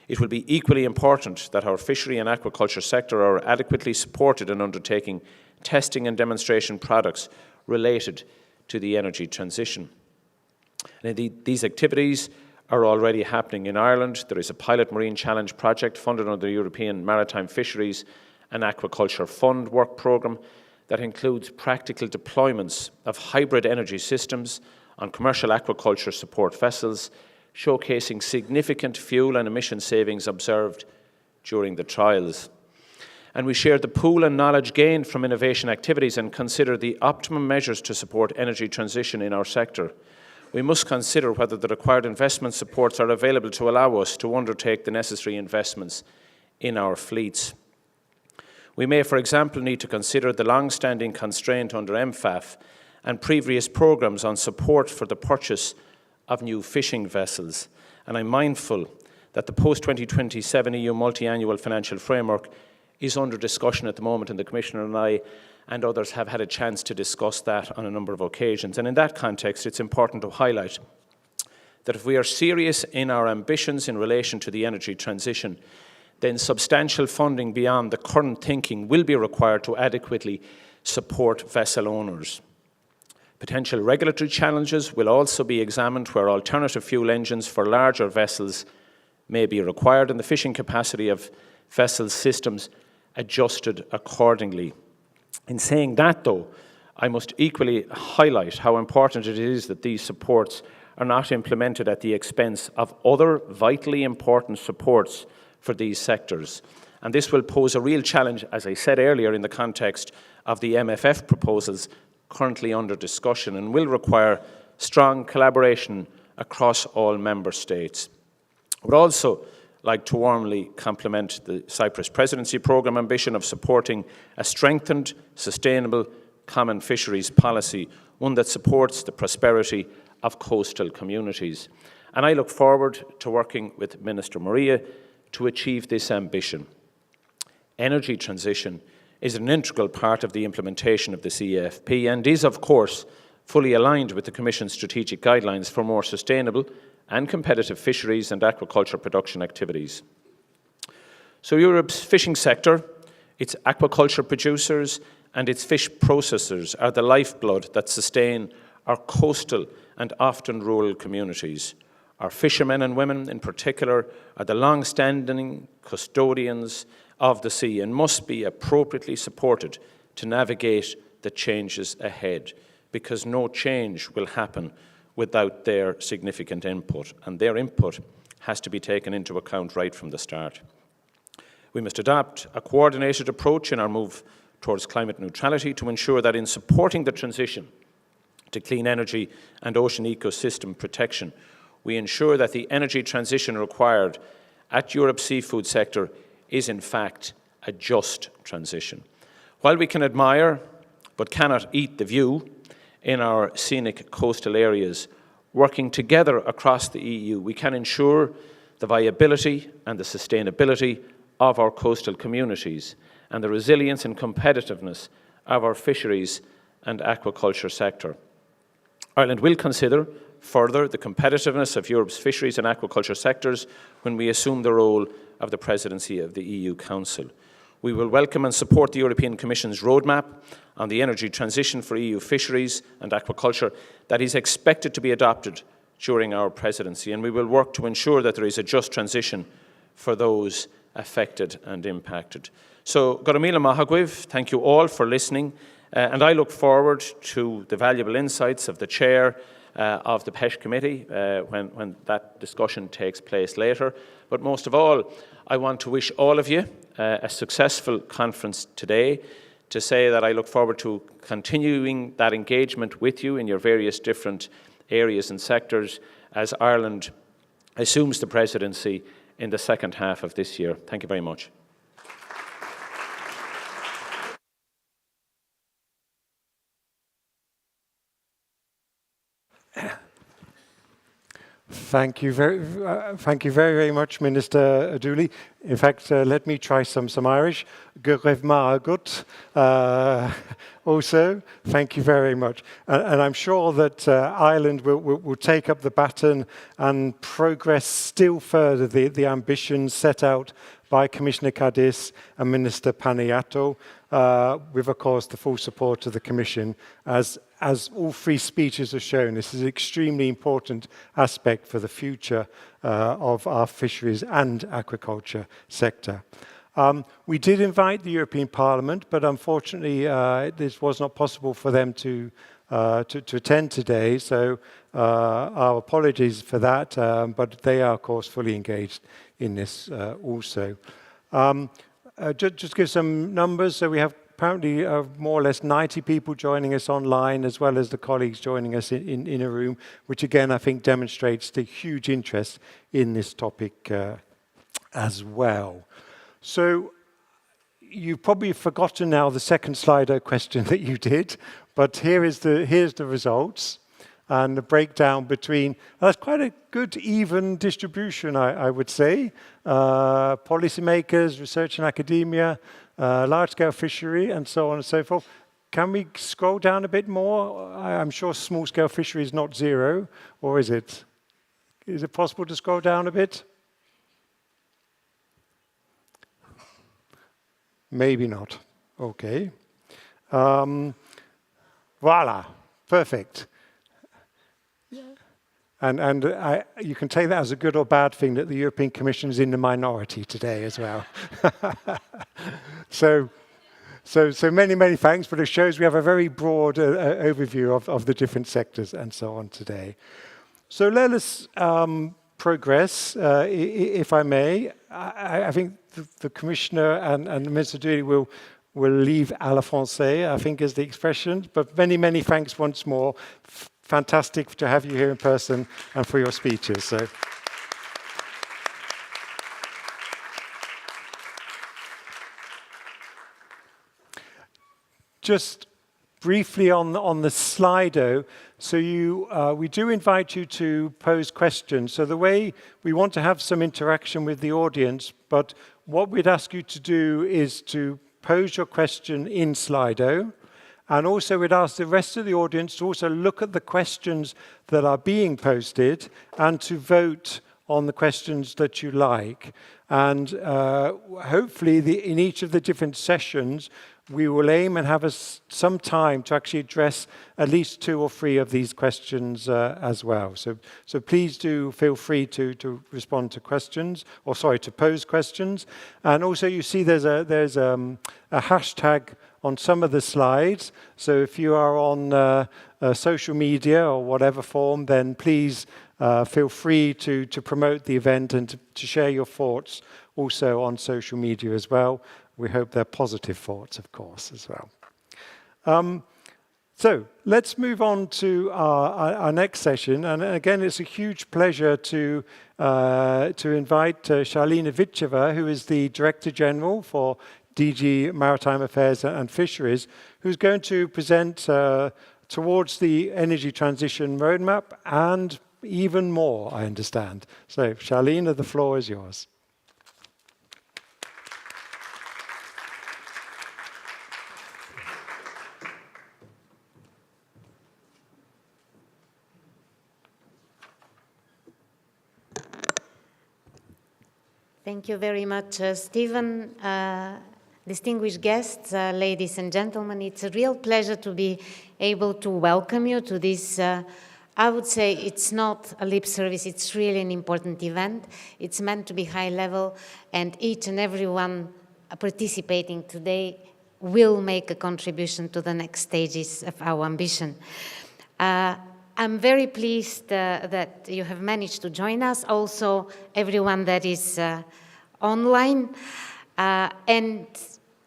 It will be equally important that our fishery and aquaculture sector are adequately supported in undertaking testing and demonstration products related to the energy transition. And these activities are already happening in Ireland. There is a pilot marine challenge project funded under the European Maritime Fisheries and Aquaculture Fund work programme that includes practical deployments of hybrid energy systems on commercial aquaculture support vessels, showcasing significant fuel and emission savings observed during the trials. And we share the pool and knowledge gained from innovation activities and consider the optimum measures to support energy transition in our sector. We must consider whether the required investment supports are available to allow us to undertake the necessary investments in our fleets. We may, for example, need to consider the long-standing constraint under EMFAF and previous programmes on support for the purchase of new fishing vessels. And I'm mindful that the post-2027 EU multi-annual financial framework is under discussion at the moment, and the Commissioner and I and others have had a chance to discuss that on a number of occasions. And in that context, it's important to highlight that if we are serious in our ambitions in relation to the energy transition, then substantial funding beyond the current thinking will be required to adequately support vessel owners. Potential regulatory challenges will also be examined where alternative fuel engines for larger vessels may be required and the fishing capacity of vessel systems adjusted accordingly. In saying that, though, I must equally highlight how important it is that these supports are not implemented at the expense of other vitally important supports for these sectors. And this will pose a real challenge, as I said earlier, in the context of the EMFAF proposals currently under discussion, and will require strong collaboration across all member states. I would also like to warmly compliment the Cyprus Presidency programme ambition of supporting a strengthened, sustainable Common Fisheries Policy, one that supports the prosperity of coastal communities. And I look forward to working with Minister Maria to achieve this ambition. Energy transition is an integral part of the implementation of the CFP and is, of course, fully aligned with the Commission's strategic guidelines for more sustainable and competitive fisheries and aquaculture production activities. So Europe's fishing sector, its aquaculture producers and its fish processors are the lifeblood that sustain our coastal and often rural communities. Our fishermen and women in particular are the long-standing custodians of the sea and must be appropriately supported to navigate the changes ahead, because no change will happen without their significant input, and their input has to be taken into account right from the start. We must adopt a coordinated approach in our move towards climate neutrality to ensure that in supporting the transition to clean energy and ocean ecosystem protection. We ensure that the energy transition required at Europe's seafood sector is in fact a just transition. While we can admire but cannot eat the view in our scenic coastal areas, working together across the EU, we can ensure the viability and the sustainability of our coastal communities and the resilience and competitiveness of our fisheries and aquaculture sector. Ireland will consider further the competitiveness of Europe's fisheries and aquaculture sectors when we assume the role of the Presidency of the EU Council. We will welcome and support the European Commission's roadmap on the energy transition for EU fisheries and aquaculture that is expected to be adopted during our presidency, and we will work to ensure that there is a just transition for those affected and impacted. So, Goramila Mahagwiv, thank you all for listening, and I look forward to the valuable insights of the Chair of the PESH Committee when that discussion takes place later. But most of all, I want to wish all of you a successful conference today, to say that I look forward to continuing that engagement with you in your various different areas and sectors as Ireland assumes the presidency in the second half of this year. Thank you very much. Thank you very much, Minister Dooley. In fact, let me try some Irish. Also, thank you very much. And I'm sure that Ireland will take up the baton and progress still further the ambitions set out by Commissioner Kadis and Minister Panayiotou, with, of course, the full support of the Commission. As all three speeches have shown, this is an extremely important aspect for the future of our fisheries and aquaculture sector. We did invite the European Parliament, but unfortunately this was not possible for them to attend today, so our apologies for that, but they are, of course, fully engaged in this also. Just give some numbers. So we have apparently more or less 90 people joining us online, as well as the colleagues joining us in a room, which again I think demonstrates the huge interest in this topic as well. So you've probably forgotten now the second Slido question that you did, but here's the results and the breakdown between, that's quite a good even distribution, I would say. Policymakers, research and academia, large-scale fishery, and so on and so forth. Can we scroll down a bit more? I'm sure small-scale fishery is not zero, or is it? Is it possible to scroll down a bit? Maybe not. Okay. Voila, perfect. And you can take that as a good or bad thing that the European Commission is in the minority today as well. So many thanks, but it shows we have a very broad overview of the different sectors and so on today. So let us progress, if I may. I think the Commissioner and Minister Dooley will leave à la française, I think is the expression, but many thanks once more. Fantastic to have you here in person and for your speeches. So. Just briefly on the Slido, so we do invite you to pose questions. So the way we want to have some interaction with the audience, but what we'd ask you to do is to pose your question in Slido. And also we'd ask the rest of the audience to also look at the questions that are being posted and to vote on the questions that you like. And hopefully in each of the different sessions, we will aim and have some time to actually address at least 2 or 3 of these questions as well. So please do feel free to respond to questions, or sorry, to pose questions. And also you see there's a hashtag on some of the slides. So if you are on social media or whatever form, then please feel free to promote the event and to share your thoughts also on social media as well. We hope they're positive thoughts, of course, as well. So let's move on to our next session. And again, it's a huge pleasure to invite Charlene Ivicheva, who is the Director General for DG Maritime Affairs and Fisheries, who's going to present towards the energy transition roadmap and even more, I understand. So Charlene, the floor is yours. Thank you very much, Stephen. Distinguished guests, ladies and gentlemen, it's a real pleasure to be able to welcome you to this, I would say it's not a lip service, it's really an important event. It's meant to be high level, and each and every one participating today will make a contribution to the next stages of our ambition. I'm very pleased that you have managed to join us, also everyone that is online. And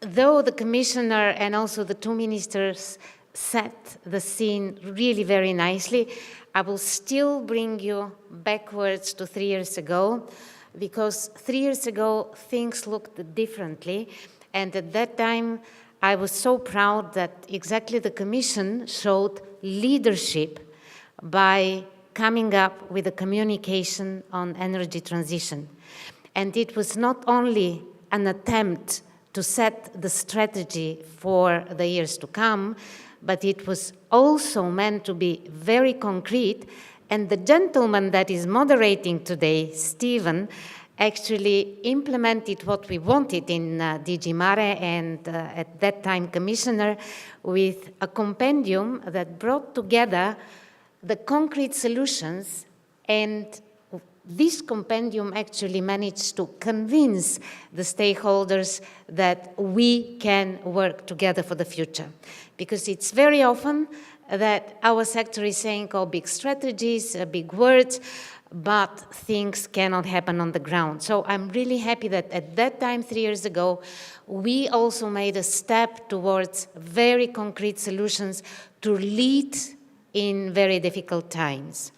though the Commissioner and also the two ministers set the scene really very nicely, I will still bring you backwards to 3 years ago, because 3 years ago things looked differently. And at that time, I was so proud that exactly the Commission showed leadership by coming up with a communication on energy transition. And it was not only an attempt to set the strategy for the years to come, but it was also meant to be very concrete. And the gentleman that is moderating today, Stephen, actually implemented what we wanted in DG Mare and at that time Commissioner, with a compendium that brought together the concrete solutions, and this compendium actually managed to convince the stakeholders that we can work together for the future. Because it's very often that our sector is saying, oh, big strategies, big words, but things cannot happen on the ground. So I'm really happy that at that time, 3 years ago, we also made a step towards very concrete solutions to lead in very difficult times.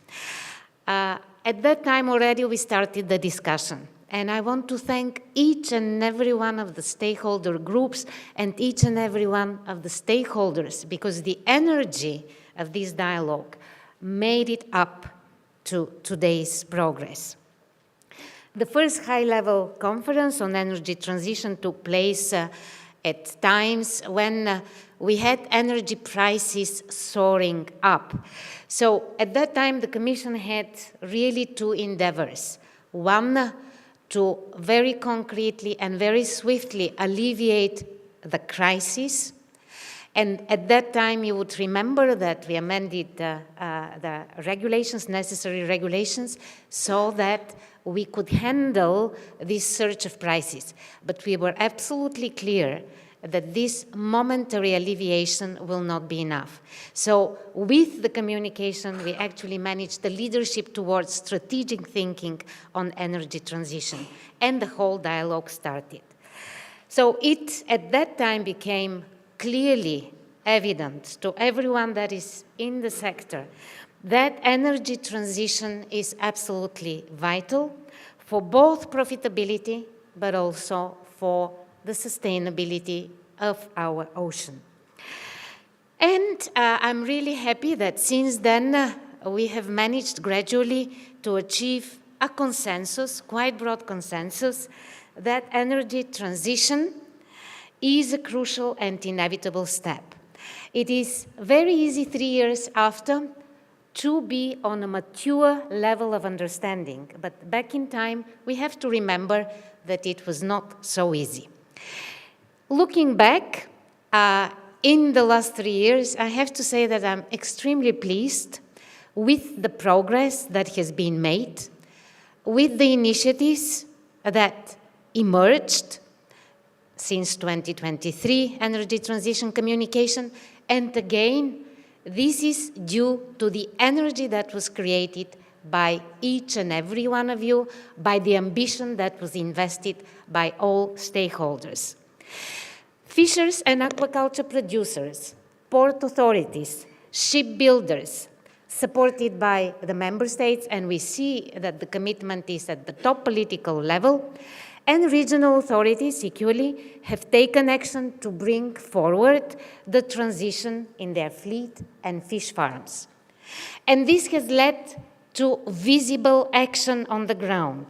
At that time already we started the discussion, and I want to thank each and every one of the stakeholder groups and each and every one of the stakeholders, because the energy of this dialogue made it up to today's progress. The first high-level conference on energy transition took place at times when we had energy prices soaring up. So at that time, the Commission had really two endeavors. One, to very concretely and very swiftly alleviate the crisis. And at that time, you would remember that we amended the regulations, necessary regulations, so that we could handle this surge of prices. But we were absolutely clear that this momentary alleviation will not be enough. So with the communication, we actually managed the leadership towards strategic thinking on energy transition, and the whole dialogue started. So it, at that time, became clearly evident to everyone that is in the sector that energy transition is absolutely vital for both profitability, but also for the sustainability of our ocean. And I'm really happy that since then we have managed gradually to achieve a consensus, quite broad consensus, that energy transition is a crucial and inevitable step. It is very easy 3 years after to be on a mature level of understanding, but back in time we have to remember that it was not so easy. Looking back, in the last 3 years, I have to say that I'm extremely pleased with the progress that has been made, with the initiatives that emerged since 2023 energy transition communication, and again, this is due to the energy that was created by each and every one of you, by the ambition that was invested by all stakeholders. Fishers and aquaculture producers port authorities, shipbuilders, supported by the member states, and we see that the commitment is at the top political level, and regional authorities equally have taken action to bring forward the transition in their fleet and fish farms. And this has led to visible action on the ground.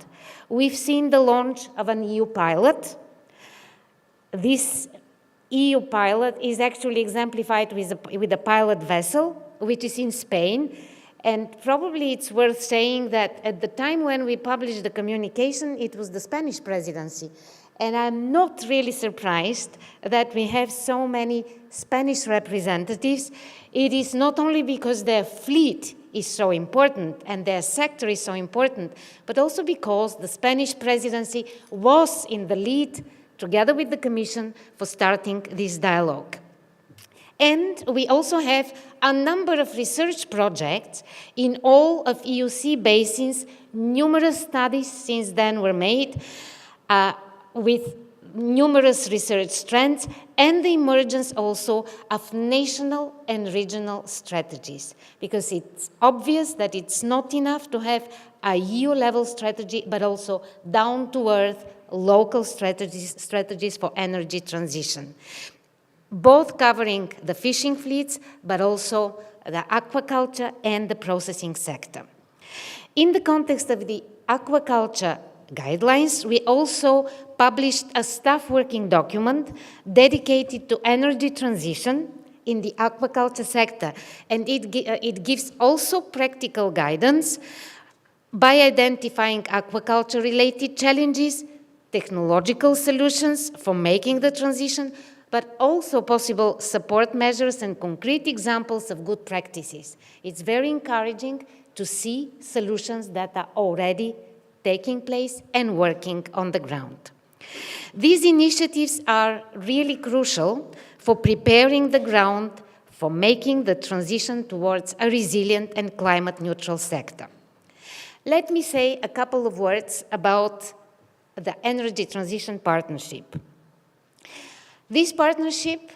We've seen the launch of an EU pilot. This EU pilot is actually exemplified with a pilot vessel, which is in Spain. And probably it's worth saying that at the time when we published the communication, it was the Spanish presidency. And I'm not really surprised that we have so many Spanish representatives. It is not only because their fleet is so important and their sector is so important, but also because the Spanish presidency was in the lead, together with the Commission, for starting this dialogue. And we also have a number of research projects in all of EU sea basins. Numerous studies since then were made with numerous research strands, and the emergence also of national and regional strategies, because it's obvious that it's not enough to have a EU-level strategy, but also down-to-earth local strategies for energy transition, both covering the fishing fleets, but also the aquaculture and the processing sector. In the context of the aquaculture guidelines, we also published a staff working document dedicated to energy transition in the aquaculture sector, and it gives also practical guidance by identifying aquaculture-related challenges, technological solutions for making the transition, but also possible support measures and concrete examples of good practices. It's very encouraging to see solutions that are already taking place and working on the ground. These initiatives are really crucial for preparing the ground for making the transition towards a resilient and climate-neutral sector. Let me say a couple of words about the Energy Transition Partnership. This partnership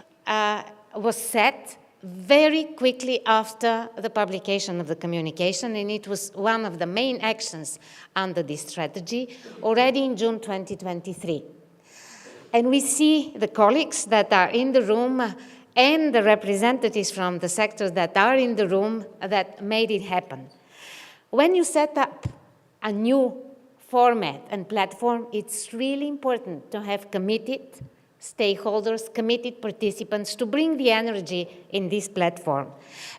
was set very quickly after the publication of the communication, and it was one of the main actions under this strategy already in June 2023. And we see the colleagues that are in the room and the representatives from the sectors that are in the room that made it happen. When you set up a new format and platform, it's really important to have committed stakeholders, committed participants to bring the energy in this platform,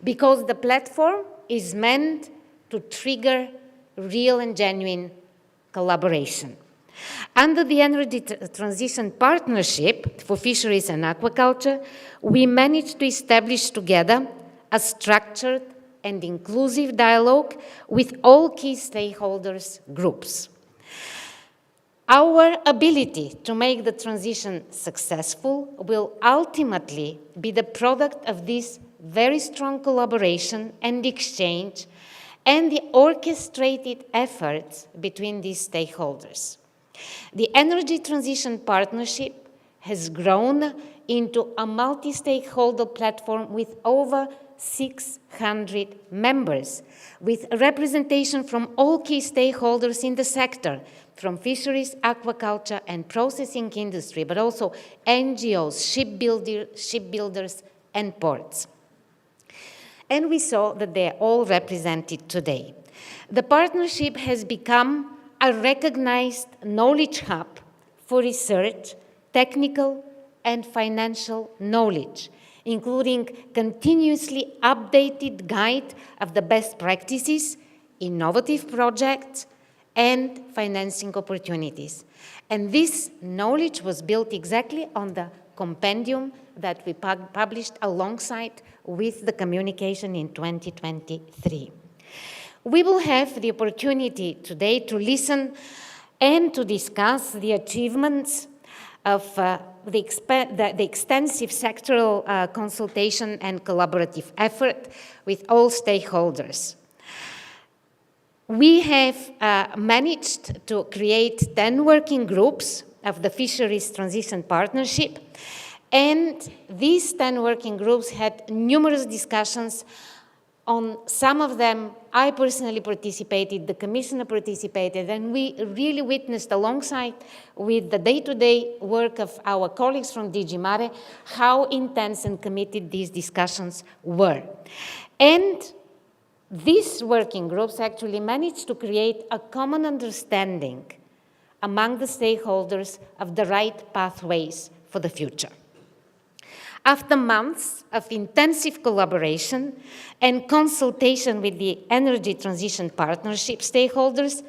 because the platform is meant to trigger real and genuine collaboration. Under the Energy Transition Partnership for Fisheries and Aquaculture, we managed to establish together a structured and inclusive dialogue with all key stakeholders groups. Our ability to make the transition successful will ultimately be the product of this very strong collaboration and exchange and the orchestrated efforts between these stakeholders. The Energy Transition Partnership has grown into a multi-stakeholder platform with over 600 members, with representation from all key stakeholders in the sector, from fisheries, aquaculture, and processing industry, but also NGOs, shipbuilders, and ports. And we saw that they're all represented today. The partnership has become a recognized knowledge hub for research, technical, and financial knowledge, including continuously updated guide of the best practices, innovative projects, and financing opportunities. And this knowledge was built exactly on the compendium that we published alongside with the communication in 2023. We will have the opportunity today to listen and to discuss the achievements of the extensive sectoral consultation and collaborative effort with all stakeholders. We have managed to create 10 working groups of the Fisheries Transition Partnership, And these 10 working groups had numerous discussions. On some of them, I personally participated, the Commissioner participated, and we really witnessed alongside with the day-to-day work of our colleagues from DG Mare how intense and committed these discussions were. And these working groups actually managed to create a common understanding among the stakeholders of the right pathways for the future. After months of intensive collaboration and consultation with the Energy Transition Partnership stakeholders,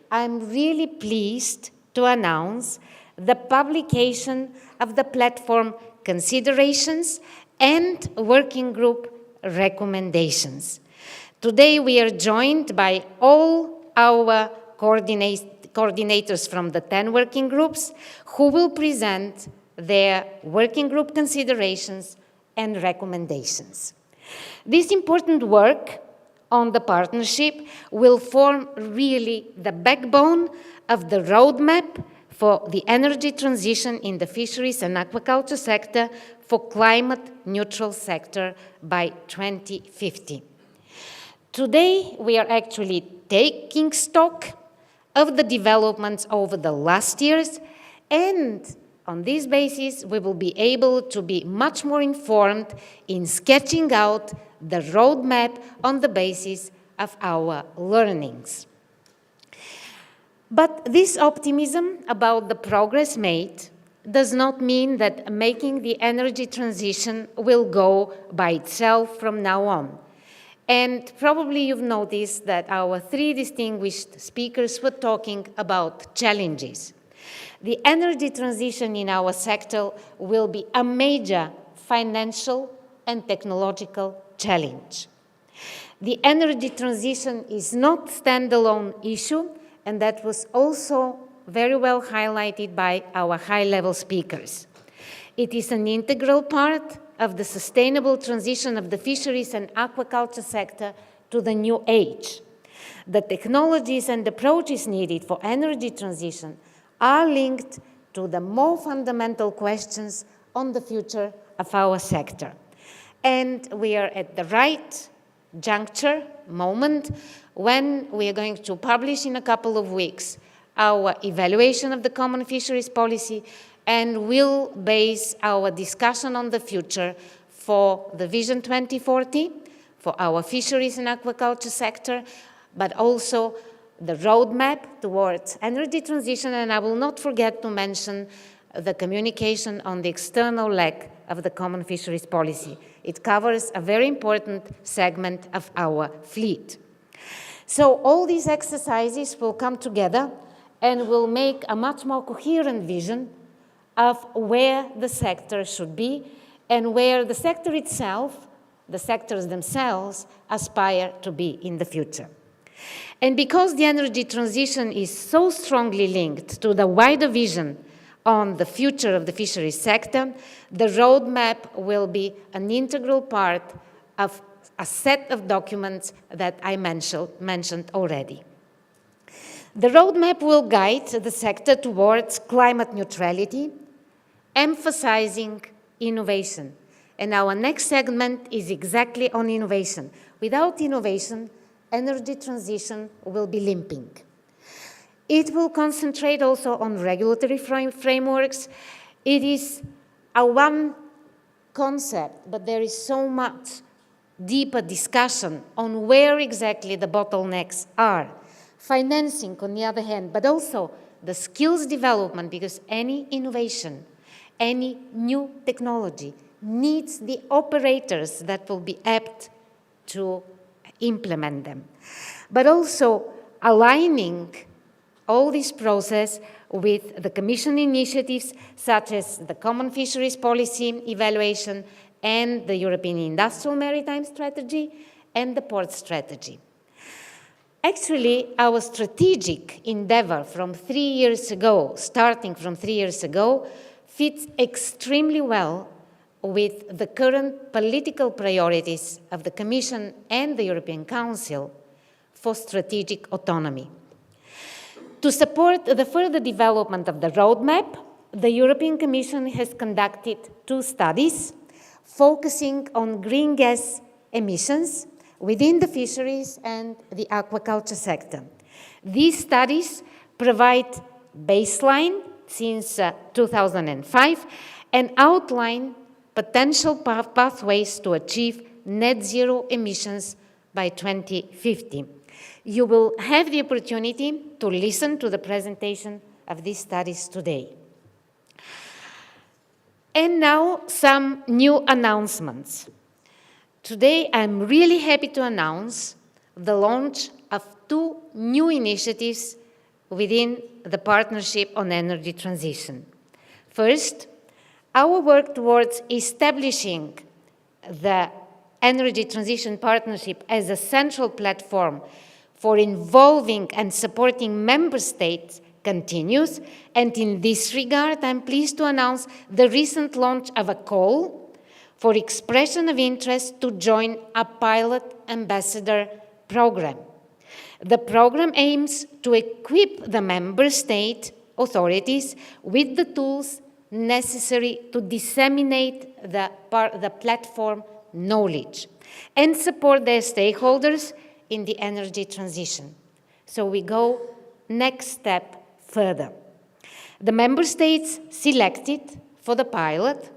I'm really pleased to announce the publication of the platform considerations and working group recommendations. Today we are joined by all our coordinators from the 10 working groups who will present their working group considerations and recommendations. This important work on the partnership will form really the backbone of the roadmap for the energy transition in the fisheries and aquaculture sector for climate neutral sector by 2050. Today, we are actually taking stock of the developments over the last years, and on this basis, we will be able to be much more informed in sketching out the roadmap on the basis of our learnings. But this optimism about the progress made does not mean that making the energy transition will go by itself from now on. And probably you've noticed that our three distinguished speakers were talking about challenges. The energy transition in our sector will be a major financial and technological challenge. The energy transition is not a standalone issue, and that was also very well highlighted by our high-level speakers. It is an integral part of the sustainable transition of the fisheries and aquaculture sector to the new age. The technologies and approaches needed for energy transition are linked to the more fundamental questions on the future of our sector. And we are at the right juncture, moment, when we are going to publish in a couple of weeks our evaluation of the Common Fisheries Policy, and will base our discussion on the future for the Vision 2040, for our fisheries and aquaculture sector, but also the roadmap towards energy transition, and I will not forget to mention the communication on the external leg of the Common Fisheries Policy. It covers a very important segment of our fleet. So all these exercises will come together and will make a much more coherent vision of where the sector should be and where the sector itself, the sectors themselves, aspire to be in the future. And because the energy transition is so strongly linked to the wider vision on the future of the fisheries sector, the roadmap will be an integral part of a set of documents that I mentioned already. The roadmap will guide the sector towards climate neutrality, emphasizing innovation. And our next segment is exactly on innovation. Without innovation, energy transition will be limping. It will concentrate also on regulatory frameworks. It is a one concept, but there is so much deeper discussion on where exactly the bottlenecks are. Financing, on the other hand, but also the skills development, because any innovation, any new technology needs the operators that will be apt to implement them. But also aligning all this process with the Commission initiatives such as the Common Fisheries Policy evaluation and the European Industrial Maritime Strategy and the Port Strategy. Actually, our strategic endeavor from 3 years ago, starting from 3 years ago, fits extremely well with the current political priorities of the Commission and the European Council for strategic autonomy. To support the further development of the roadmap, the European Commission has conducted 2 studies focusing on green gas emissions within the fisheries and the aquaculture sector. These studies provide baseline since 2005 and outline potential pathways to achieve net zero emissions by 2050. You will have the opportunity to listen to the presentation of these studies today. And now some new announcements. Today I'm really happy to announce the launch of 2 new initiatives within the Partnership on Energy Transition. First, our work towards establishing the Energy Transition Partnership as a central platform for involving and supporting member states continues, and in this regard, I'm pleased to announce the recent launch of a call for expression of interest to join a pilot ambassador program. The program aims to equip the member state authorities with the tools necessary to disseminate the platform knowledge and support their stakeholders in the energy transition. So we go next step further. The member states selected for the pilot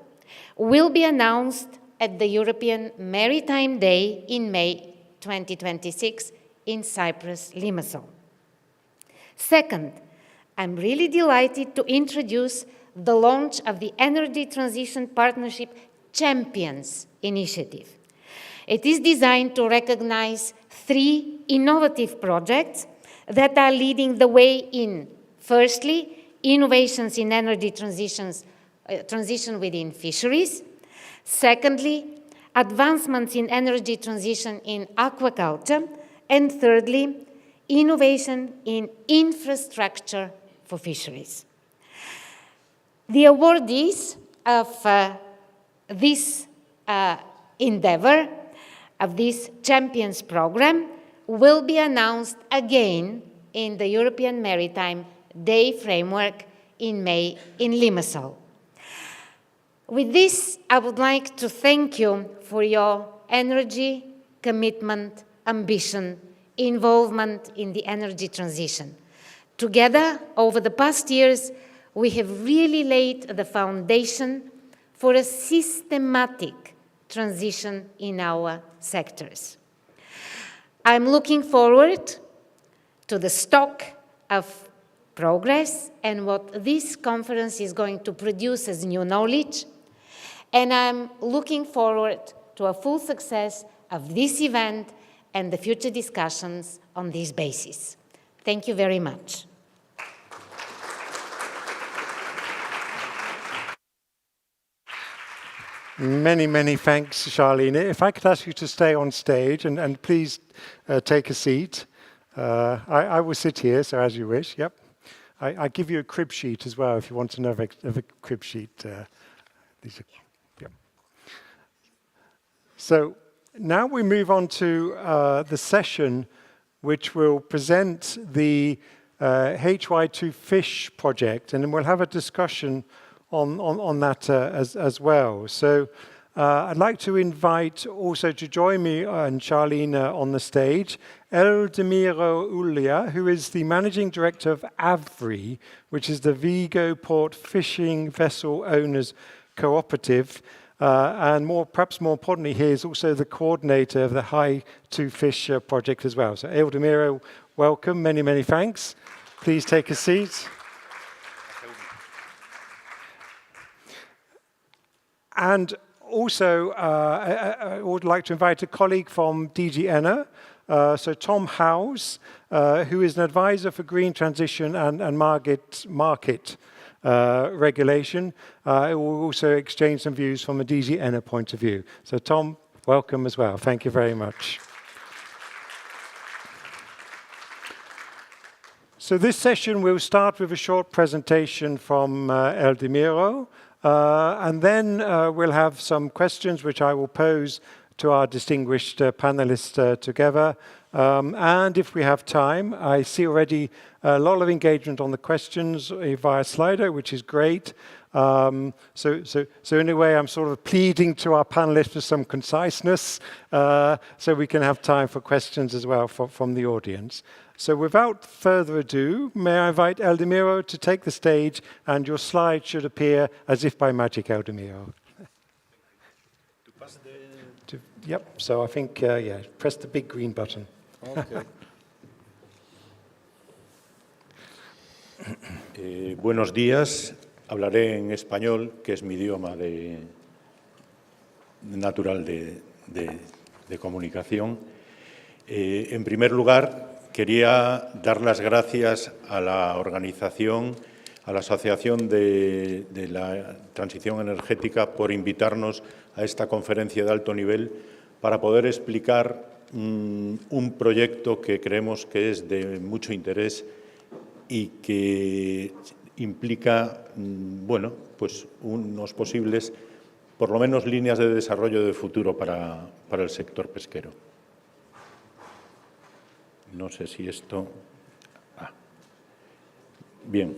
will be announced at the European Maritime Day in May 2026 in Cyprus, Limassol. Second, I'm really delighted to introduce the launch of the Energy Transition Partnership Champions Initiative. It is designed to recognize 3 innovative projects that are leading the way in, firstly, innovations in energy transition within fisheries. Secondly, advancements in energy transition in aquaculture. And thirdly, innovation in infrastructure for fisheries. The awardees of this endeavor, of this Champions program, will be announced again in the European Maritime Day framework in May in Limassol. With this, I would like to thank you for your energy, commitment, ambition, involvement in the energy transition. Together, over the past years, we have really laid the foundation for a systematic transition in our sectors. I'm looking forward to the stock of progress and what this conference is going to produce as new knowledge, and I'm looking forward to a full success of this event and the future discussions on this basis. Thank you very much. Many, many thanks, Charlene. If I could ask you to stay on stage and please take a seat. I will sit here, so as you wish. Yep. I give you a crib sheet as well if you want to know of a crib sheet. Yep. So now we move on to the session which will present the HY2 Fish project, and then we'll have a discussion on that as well. So I'd like to invite also to join me and Charlene on the stage, Eldemiro Ulia, who is the Managing Director of AVRI, which is the Vigo Port Fishing Vessel Owners Cooperative. And perhaps more importantly, he is also the coordinator of the HY2 Fish project as well. So Eldemiro, welcome, many, many thanks. Please take a seat. And also, I would like to invite a colleague from DG ENER, so Tom Howes, who is an advisor for green transition and market regulation. It will also exchange some views from a DG ENER point of view. So Tom, welcome as well. Thank you very much. So this session will start with a short presentation from Eldemiro. And then we'll have some questions which I will pose to our distinguished panelists together. And if we have time, I see already a lot of engagement on the questions via Slido, which is great. So in a way, I'm sort of pleading to our panelists for some conciseness, so we can have time for questions as well from the audience. So without further ado, may I invite Eldemiro to take the stage, and your slide should appear as if by magic, Eldemiro. Yep, so I think, yeah, press the big green button. Okay. Buenos días. Hablaré en español, que es mi idioma natural de comunicación. En primer lugar, quería dar las gracias a la organización, a la Asociación de la Transición Energética, por invitarnos a esta conferencia de alto nivel para poder explicar un proyecto que creemos que es de mucho interés y que implica, bueno, pues unos posibles, por lo menos, líneas de desarrollo de futuro para el sector pesquero. No sé si esto... Bien.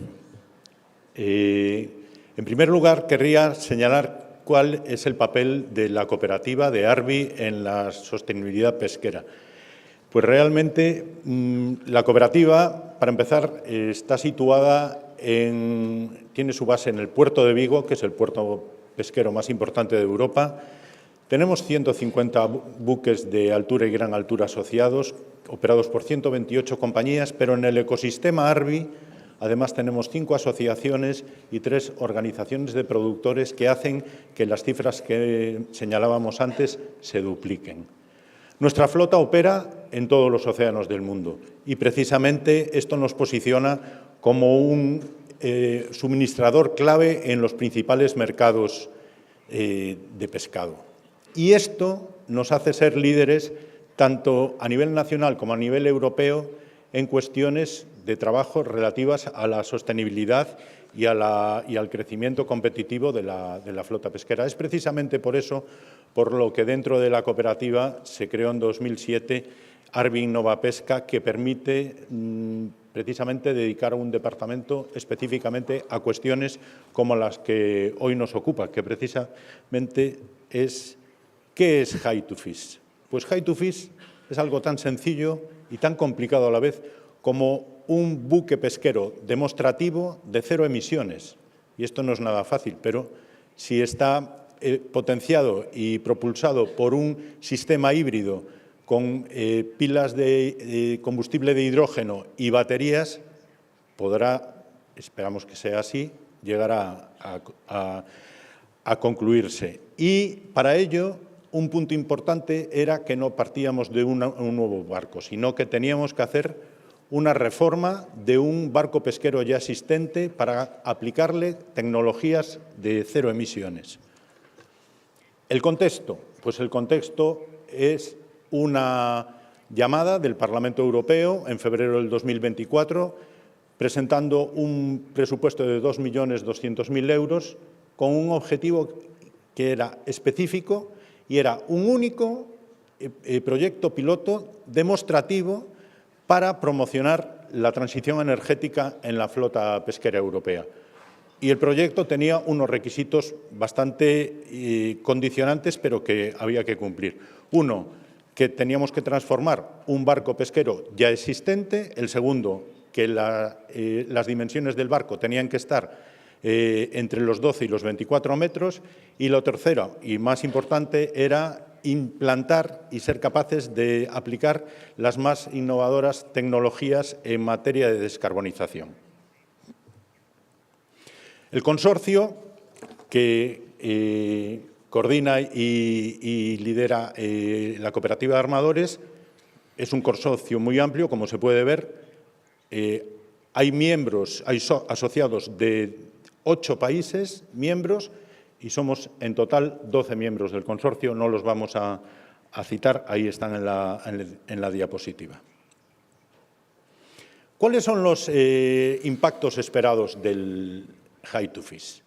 En primer lugar, querría señalar cuál es el papel de la cooperativa de ARBI en la sostenibilidad pesquera. Pues realmente la cooperativa, para empezar, está situada tiene su base en el puerto de Vigo, que es el puerto pesquero más importante de Europa. Tenemos 150 buques de altura y gran altura asociados, operados por 128 compañías, pero en el ecosistema ARBI, además, tenemos 5 asociaciones y 3 organizaciones de productores que hacen que las cifras que señalábamos antes se dupliquen. Nuestra flota opera en todos los océanos del mundo y, precisamente, esto nos posiciona como un suministrador clave en los principales mercados de pescado. Y esto nos hace ser líderes tanto a nivel nacional como a nivel europeo en cuestiones de trabajo relativas a la sostenibilidad y al crecimiento competitivo de la flota pesquera. Es precisamente por eso por lo que dentro de la cooperativa se creó en 2007 ARBI Innova Pesca, que permite precisamente dedicar un departamento específicamente a cuestiones como las que hoy nos ocupa, que precisamente es ¿qué es High to Fish? Pues High to Fish es algo tan sencillo y tan complicado a la vez como un buque pesquero demostrativo de 0 emisiones. Y esto no es nada fácil, pero si está potenciado y propulsado por un sistema híbrido con pilas de combustible de hidrógeno y baterías, podrá, esperamos que sea así, llegar a concluirse. Y para ello, un punto importante era que no partíamos de un nuevo barco, sino que teníamos que hacer una reforma de un barco pesquero ya existente para aplicarle tecnologías de 0 emisiones. El contexto, pues el contexto es una llamada del Parlamento Europeo en febrero del 2024, presentando un presupuesto de 2.200.000 euros con un objetivo que era específico y era un único proyecto piloto demostrativo para promocionar la transición energética en la flota pesquera europea. Y el proyecto tenía unos requisitos bastante condicionantes, pero que había que cumplir. Uno, que teníamos que transformar un barco pesquero ya existente. El segundo, que las dimensiones del barco tenían que estar entre los 12 y los 24 metros. Y lo tercero, y más importante, era implantar y ser capaces de aplicar las más innovadoras tecnologías en materia de descarbonización. El consorcio que coordina y lidera la cooperativa de armadores es un consorcio muy amplio, como se puede ver. Hay miembros, hay asociados de 8 países miembros y somos en total 12 miembros del consorcio. No los vamos a citar, ahí están en la diapositiva. ¿Cuáles son los impactos esperados del High to Fish?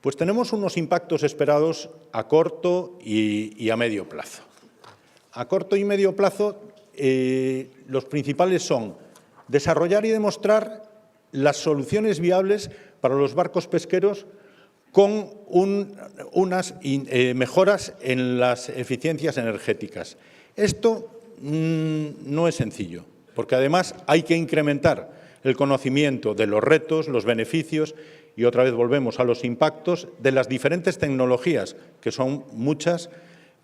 Pues tenemos unos impactos esperados a corto y a medio plazo. A corto y medio plazo, los principales son desarrollar y demostrar las soluciones viables para los barcos pesqueros con unas mejoras en las eficiencias energéticas. Esto no es sencillo, porque además hay que incrementar el conocimiento de los retos, los beneficios y otra vez volvemos a los impactos de las diferentes tecnologías, que son muchas,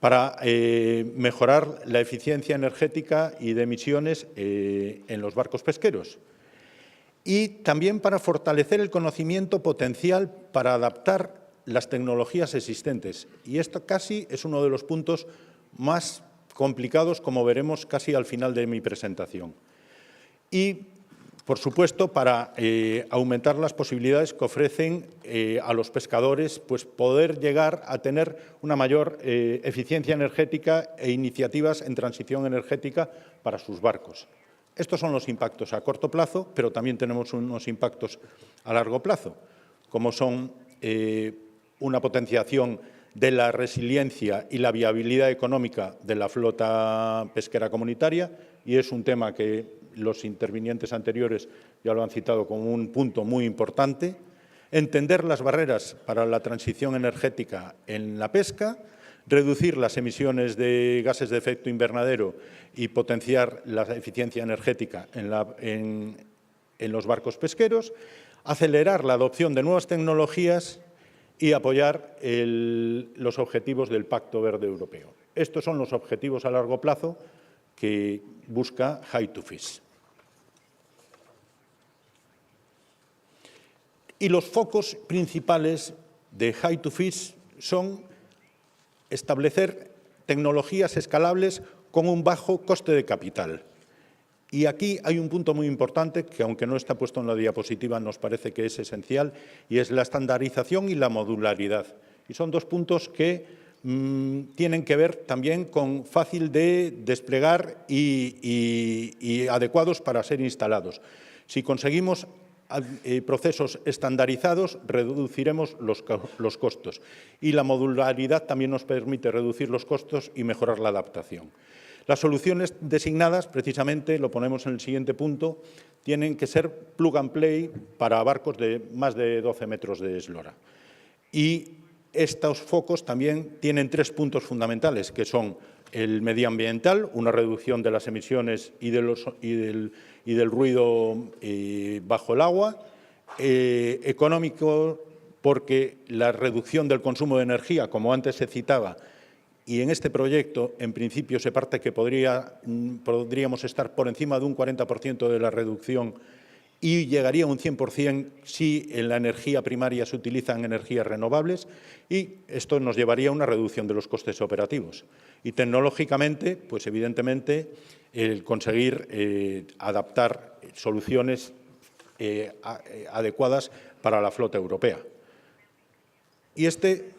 para mejorar la eficiencia energética y de emisiones en los barcos pesqueros. Y también para fortalecer el conocimiento potencial para adaptar las tecnologías existentes. Y esto casi es uno de los puntos más complicados, como veremos casi al final de mi presentación. Y, por supuesto, para aumentar las posibilidades que ofrecen a los pescadores, pues poder llegar a tener una mayor eficiencia energética e iniciativas en transición energética para sus barcos. Estos son los impactos a corto plazo, pero también tenemos unos impactos a largo plazo, como son una potenciación de la resiliencia y la viabilidad económica de la flota pesquera comunitaria, y es un tema que los intervinientes anteriores ya lo han citado como un punto muy importante. Entender las barreras para la transición energética en la pesca, reducir las emisiones de gases de efecto invernadero y potenciar la eficiencia energética en los barcos pesqueros, acelerar la adopción de nuevas tecnologías y apoyar los objetivos del Pacto Verde Europeo. Estos son los objetivos a largo plazo que busca How2Fish. Y los focos principales de How2Fish son establecer tecnologías escalables con un bajo coste de capital. Y aquí hay un punto muy importante que, aunque no está puesto en la diapositiva, nos parece que es esencial, y es la estandarización y la modularidad. Y son dos puntos que tienen que ver también con fácil de desplegar y adecuados para ser instalados. Si conseguimos procesos estandarizados, reduciremos los costos. Y la modularidad también nos permite reducir los costos y mejorar la adaptación. Las soluciones designadas, precisamente, lo ponemos en el siguiente punto, tienen que ser plug and play para barcos de más de 12 metros de eslora. Y estos focos también tienen tres puntos fundamentales, que son el medioambiental, una reducción de las emisiones y del ruido bajo el agua, económico, porque la reducción del consumo de energía, como antes se citaba, y en este proyecto, en principio, se parte que podríamos estar por encima de un 40% de la reducción y llegaría a un 100% si en la energía primaria se utilizan energías renovables, y esto nos llevaría a una reducción de los costes operativos. Y tecnológicamente, pues evidentemente, el conseguir adaptar soluciones adecuadas para la flota europea. Y este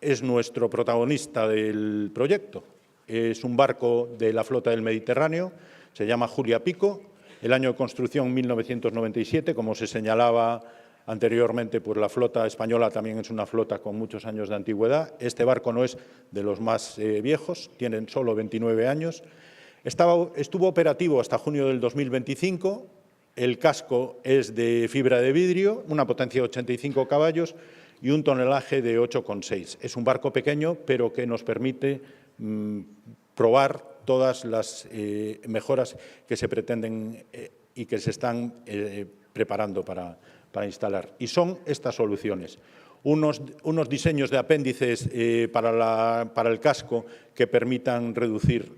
es nuestro protagonista del proyecto. Es un barco de la flota del Mediterráneo, se llama Julia Pico. El año de construcción 1997, como se señalaba anteriormente, pues la flota española también es una flota con muchos años de antigüedad. Este barco no es de los más viejos, tienen solo 29 años. Estuvo operativo hasta junio del 2025. El casco es de fibra de vidrio, una potencia de 85 caballos y un tonelaje de 8,6. Es un barco pequeño, pero que nos permite probar todas las mejoras que se pretenden y que se están preparando para instalar. Y son estas soluciones. Unos diseños de apéndices para el casco que permitan reducir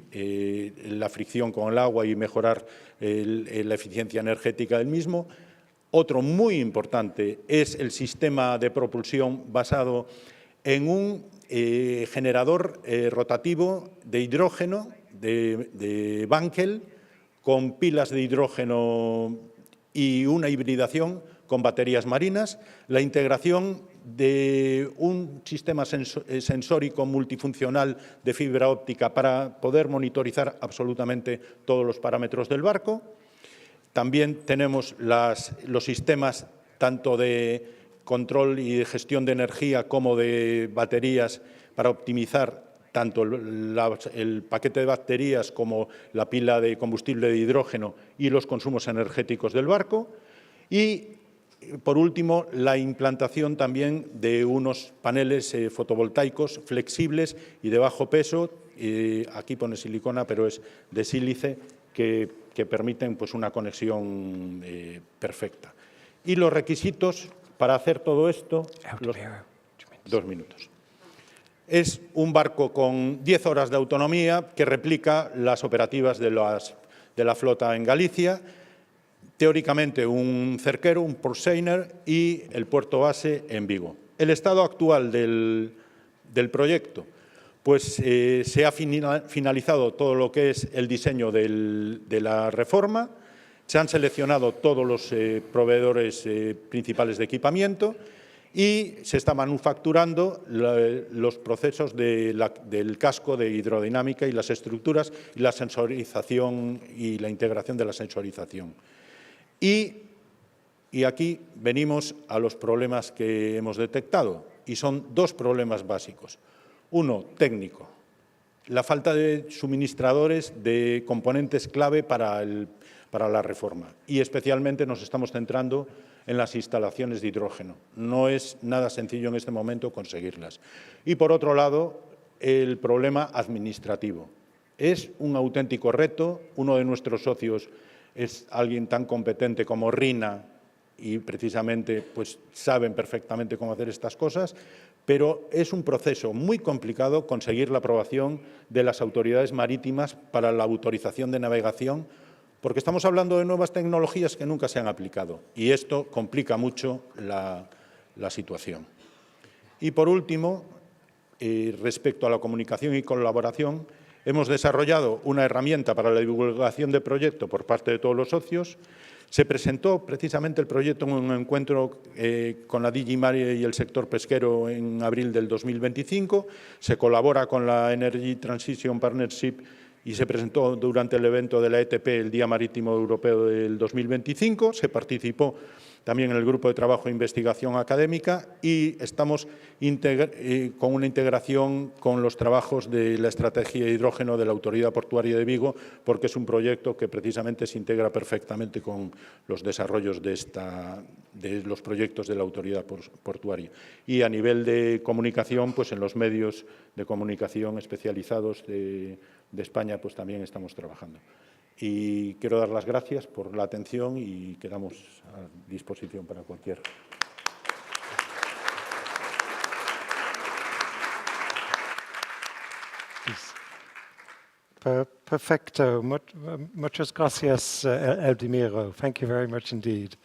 la fricción con el agua y mejorar la eficiencia energética del mismo. Otro muy importante es el sistema de propulsión basado en un generador rotativo de hidrógeno, de Bankel, con pilas de hidrógeno y una hibridación con baterías marinas, la integración de un sistema sensórico multifuncional de fibra óptica para poder monitorizar absolutamente todos los parámetros del barco. También tenemos los sistemas tanto de control y de gestión de energía como de baterías para optimizar tanto el paquete de baterías como la pila de combustible de hidrógeno y los consumos energéticos del barco. Y, por último, la implantación también de unos paneles fotovoltaicos flexibles y de bajo peso, aquí pone silicona, pero es de sílice, que permiten pues, una conexión perfecta. Y los requisitos para hacer todo esto, 2 minutos. Es un barco con 10 horas de autonomía que replica las operativas de la flota en Galicia. Teóricamente un cerquero, un port seiner y el puerto base en Vigo. El estado actual del proyecto, pues se ha finalizado todo lo que es el diseño de la reforma, se han seleccionado todos los proveedores principales de equipamiento y se está manufacturando los procesos del casco de hidrodinámica y las estructuras y la sensorización y la integración de la sensorización. Y aquí venimos a los problemas que hemos detectado, y son 2 problemas básicos. Uno, técnico, la falta de suministradores de componentes clave para la reforma, y especialmente nos estamos centrando en las instalaciones de hidrógeno. No es nada sencillo en este momento conseguirlas. Y, por otro lado, el problema administrativo. Es un auténtico reto. Uno de nuestros socios es alguien tan competente como Rina y precisamente pues, saben perfectamente cómo hacer estas cosas, pero es un proceso muy complicado conseguir la aprobación de las autoridades marítimas para la autorización de navegación, porque estamos hablando de nuevas tecnologías que nunca se han aplicado y esto complica mucho la situación. Y, por último, respecto a la comunicación y colaboración, hemos desarrollado una herramienta para la divulgación del proyecto por parte de todos los socios. Se presentó precisamente el proyecto en un encuentro con la DG Mare y el sector pesquero en abril del 2025. Se colabora con la Energy Transition Partnership y se presentó durante el evento de la ETP, el Día Marítimo Europeo del 2025. Se participó también en el grupo de trabajo de investigación académica y estamos con una integración con los trabajos de la estrategia de hidrógeno de la Autoridad Portuaria de Vigo, porque es un proyecto que precisamente se integra perfectamente con los desarrollos de los proyectos de la Autoridad Portuaria. Y a nivel de comunicación, pues en los medios de comunicación especializados de España, pues también estamos trabajando. Y quiero dar las gracias por la atención y quedamos a disposición para cualquier. Perfecto. Muchas gracias, Eldimiro. Thank you very much indeed.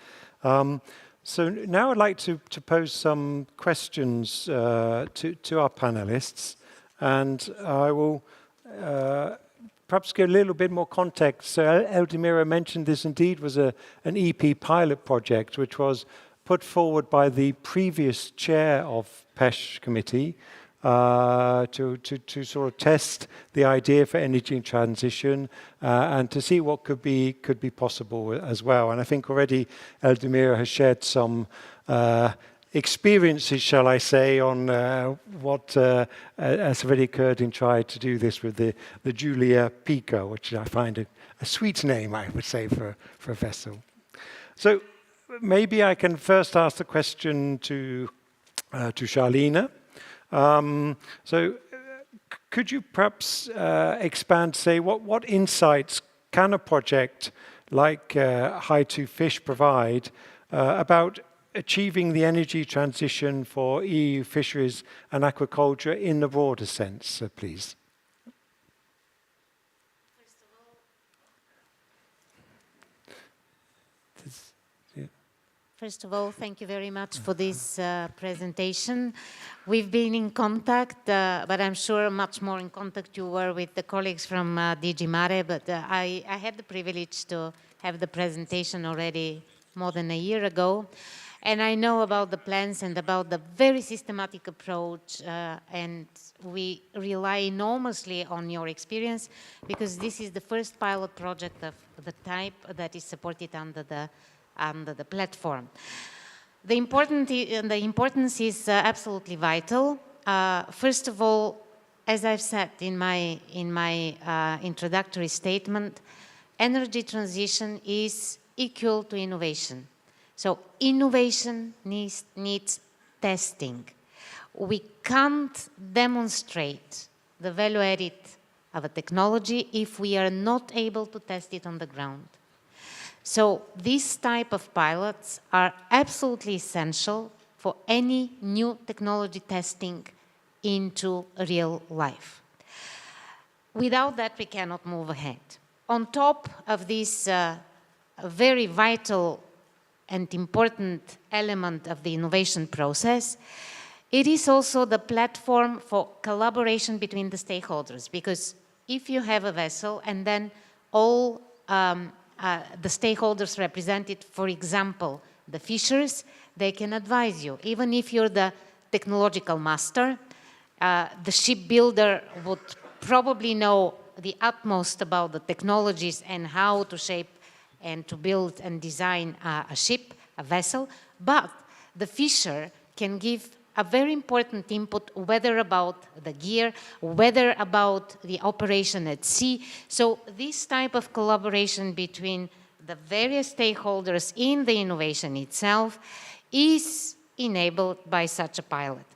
So now I'd like to pose some questions to our panelists, and I will perhaps give a little bit more context. So Eldimiro mentioned this indeed was an EP pilot project which was put forward by the previous chair of PESH committee to sort of test the idea for energy transition and to see what could be possible as well. And I think already Eldimiro has shared some experiences, shall I say, on what has already occurred in trying to do this with the Julia Pico, which I find a sweet name, I would say, for a vessel. So maybe I can first ask the question to Charlene. So could you perhaps expand, say, what insights can a project like High2Fish provide about achieving the energy transition for EU fisheries and aquaculture in the broader sense, please? First of all, thank you very much for this presentation. We've been in contact, but I'm sure much more in contact you were with the colleagues from DG Mare, but I had the privilege to have the presentation already more than a year ago. And I know about the plans and about the very systematic approach, and we rely enormously on your experience because this is the first pilot project of the type that is supported under the platform. The importance is absolutely vital. First of all, as I've said in my introductory statement, energy transition is equal to innovation. So innovation needs testing. We can't demonstrate the value added of a technology if we are not able to test it on the ground. So these type of pilots are absolutely essential for any new technology testing into real life. Without that, we cannot move ahead. On top of this very vital and important element of the innovation process, it is also the platform for collaboration between the stakeholders, because if you have a vessel and then all the stakeholders represented, for example, the fishers, they can advise you. Even if you're the technological master, the shipbuilder would probably know the utmost about the technologies and how to shape and to build and design a ship, a vessel, but the fisher can give a very important input, whether about the gear, whether about the operation at sea. So this type of collaboration between the various stakeholders in the innovation itself is enabled by such a pilot.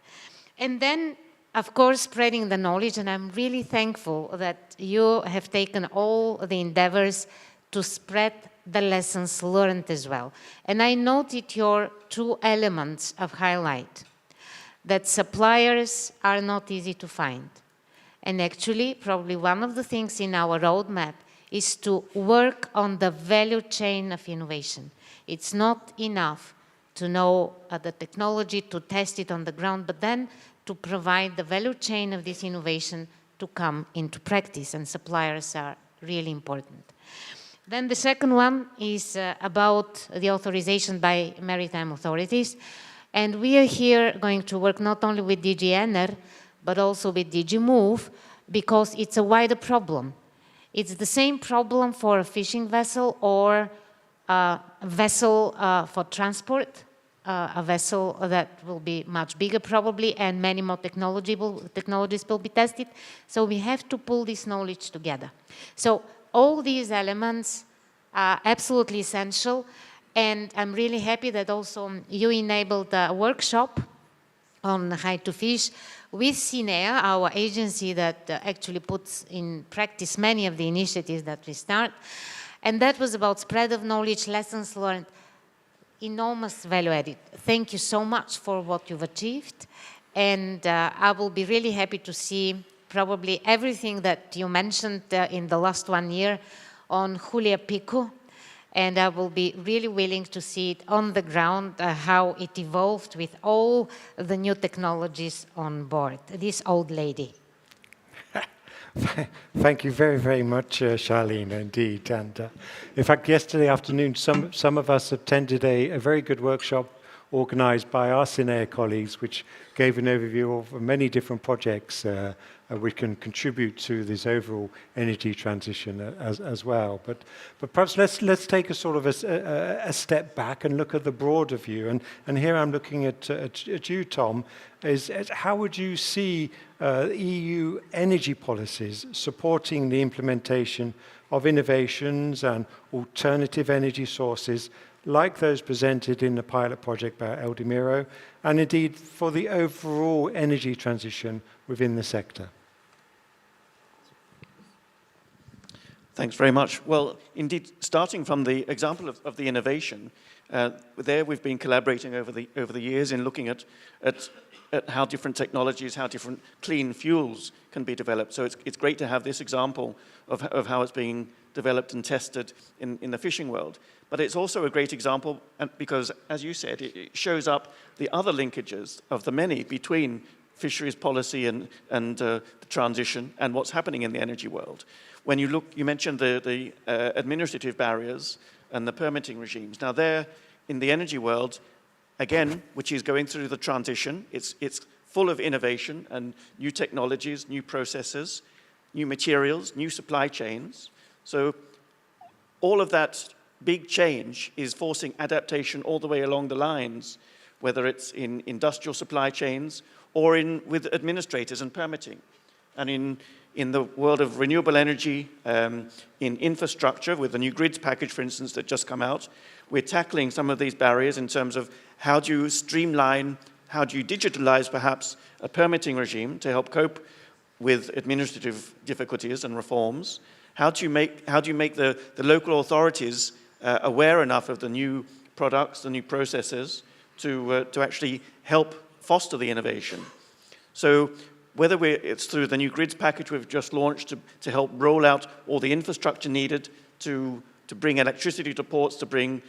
And then, of course, spreading the knowledge, and I'm really thankful that you have taken all the endeavors to spread the lessons learned as well. And I noted your two elements of highlight, that suppliers are not easy to find. And actually, probably one of the things in our roadmap is to work on the value chain of innovation. It's not enough to know the technology, to test it on the ground, but then to provide the value chain of this innovation to come into practice, and suppliers are really important. Then the second one is about the authorization by maritime authorities. And we are here going to work not only with DG ENER, but also with DG MOVE, because it's a wider problem. It's the same problem for a fishing vessel or a vessel for transport, a vessel that will be much bigger probably, and many more technologies will be tested. So we have to pull this knowledge together. So all these elements are absolutely essential. And I'm really happy that also you enabled a workshop on how to fish with CINEA, our agency that actually puts in practice many of the initiatives that we start. And that was about spread of knowledge, lessons learned, enormous value added. Thank you so much for what you've achieved. And I will be really happy to see probably everything that you mentioned in the last 1 year on Julia Pico. And I will be really willing to see it on the ground, how it evolved with all the new technologies on board. This old lady. Thank you very, very much, Charlene, indeed. And in fact, yesterday afternoon, some of us attended a very good workshop organized by our CINEA colleagues, which gave an overview of many different projects which can contribute to this overall energy transition as well. But perhaps let's take a sort of a step back and look at the broader view. And here I'm looking at you, Tom. Is how would you see EU energy policies supporting the implementation of innovations and alternative energy sources like those presented in the pilot project by Eldimiro, and indeed for the overall energy transition within the sector? Thanks very much. Well, indeed, starting from the example of the innovation, there we've been collaborating over the years in looking at how different technologies, how different clean fuels can be developed. So it's great to have this example of how it's being developed and tested in the fishing world. But it's also a great example because, as you said, it shows up the other linkages of the many between fisheries policy and the transition and what's happening in the energy world. When you look, you mentioned the administrative barriers and the permitting regimes. Now there, in the energy world, again, which is going through the transition, it's full of innovation and new technologies, new processes, new materials, new supply chains. So all of that big change is forcing adaptation all the way along the lines, whether it's in industrial supply chains or with administrators and permitting. And in the world of renewable energy, in infrastructure, with the new grids package, for instance, that just come out, we're tackling some of these barriers in terms of how do you streamline, how do you digitalize perhaps a permitting regime to help cope with administrative difficulties and reforms? How do you make the local authorities aware enough of the new products, the new processes, to actually help foster the innovation? So whether it's through the new grids package we've just launched to help roll out all the infrastructure needed to bring electricity to ports, to bring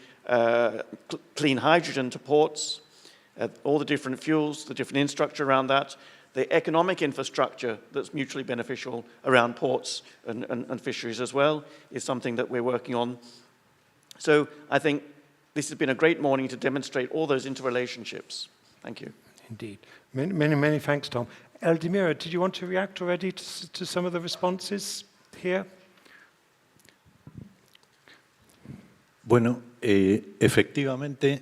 clean hydrogen to ports, all the different fuels, the different infrastructure around that, the economic infrastructure that's mutually beneficial around ports and fisheries as well is something that we're working on. So I think this has been a great morning to demonstrate all those interrelationships. Thank you. Indeed. Many thanks, Tom. Eldemira, did you want to react already to some of the responses here? Bueno, efectivamente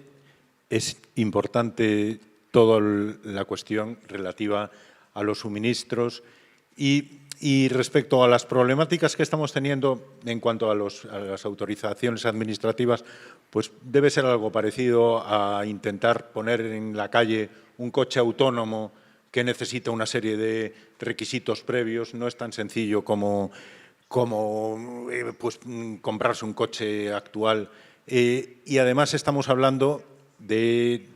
es importante toda la cuestión relativa a los suministros y respecto a las problemáticas que estamos teniendo en cuanto a las autorizaciones administrativas, pues debe ser algo parecido a intentar poner en la calle un coche autónomo que necesita una serie de requisitos previos. No es tan sencillo como pues, comprarse un coche actual. Y además estamos hablando del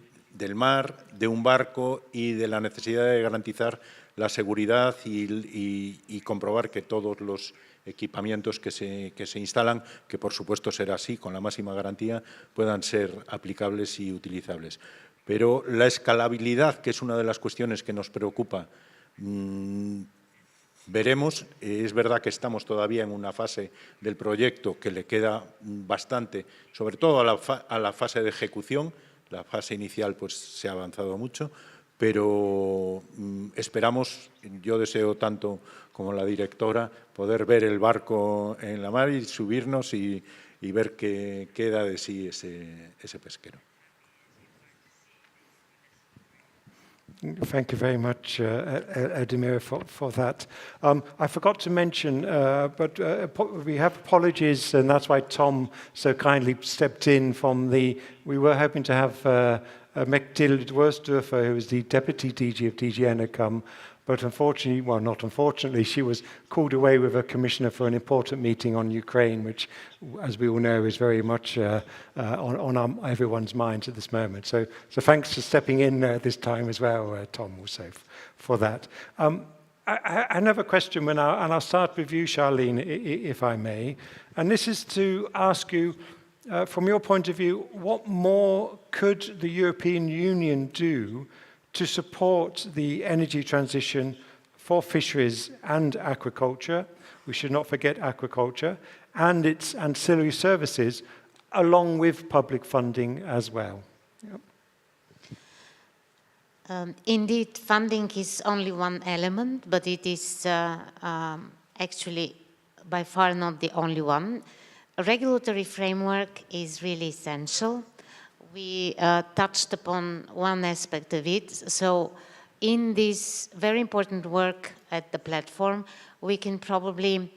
mar, de un barco y de la necesidad de garantizar la seguridad y comprobar que todos los equipamientos que se instalan, que por supuesto será así, con la máxima garantía, puedan ser aplicables y utilizables. Pero la escalabilidad, que es una de las cuestiones que nos preocupa, veremos. Es verdad que estamos todavía en una fase del proyecto que le queda bastante, sobre todo a la fase de ejecución. La fase inicial pues, se ha avanzado mucho, pero esperamos, yo deseo tanto como la directora, poder ver el barco en la mar y subirnos y ver qué da de sí ese pesquero. Thank you very much, Eldemira, for that. I forgot to mention, but we have apologies, and that's why Tom so kindly stepped in from we were hoping to have Mechtilde Worsdorfer, who is the Deputy DG of DG Enna, come, but unfortunately, well, not unfortunately, she was called away with a commissioner for an important meeting on Ukraine, which, as we all know, is very much on everyone's minds at this moment. So thanks for stepping in this time as well, Tom, also for that. Another question, and I'll start with you, Charlene, if I may. And this is to ask you, from your point of view, what more could the European Union do to support the energy transition for fisheries and aquaculture? We should not forget aquaculture, and its ancillary services, along with public funding as well. Yep. Indeed, funding is only one element, but it is actually by far not the only one. A regulatory framework is really essential. We touched upon one aspect of it. So in this very important work at the platform, we can probably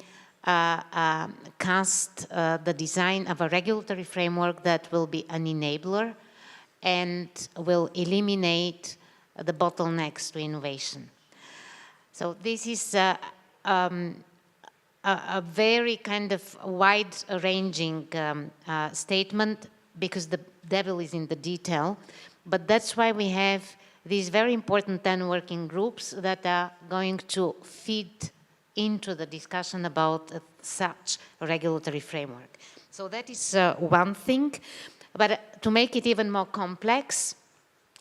cast the design of a regulatory framework that will be an enabler and will eliminate the bottlenecks to innovation. So this is a very kind of wide-ranging statement, because the devil is in the detail. But that's why we have these very important 10 working groups that are going to feed into the discussion about such a regulatory framework. So that is one thing. But to make it even more complex,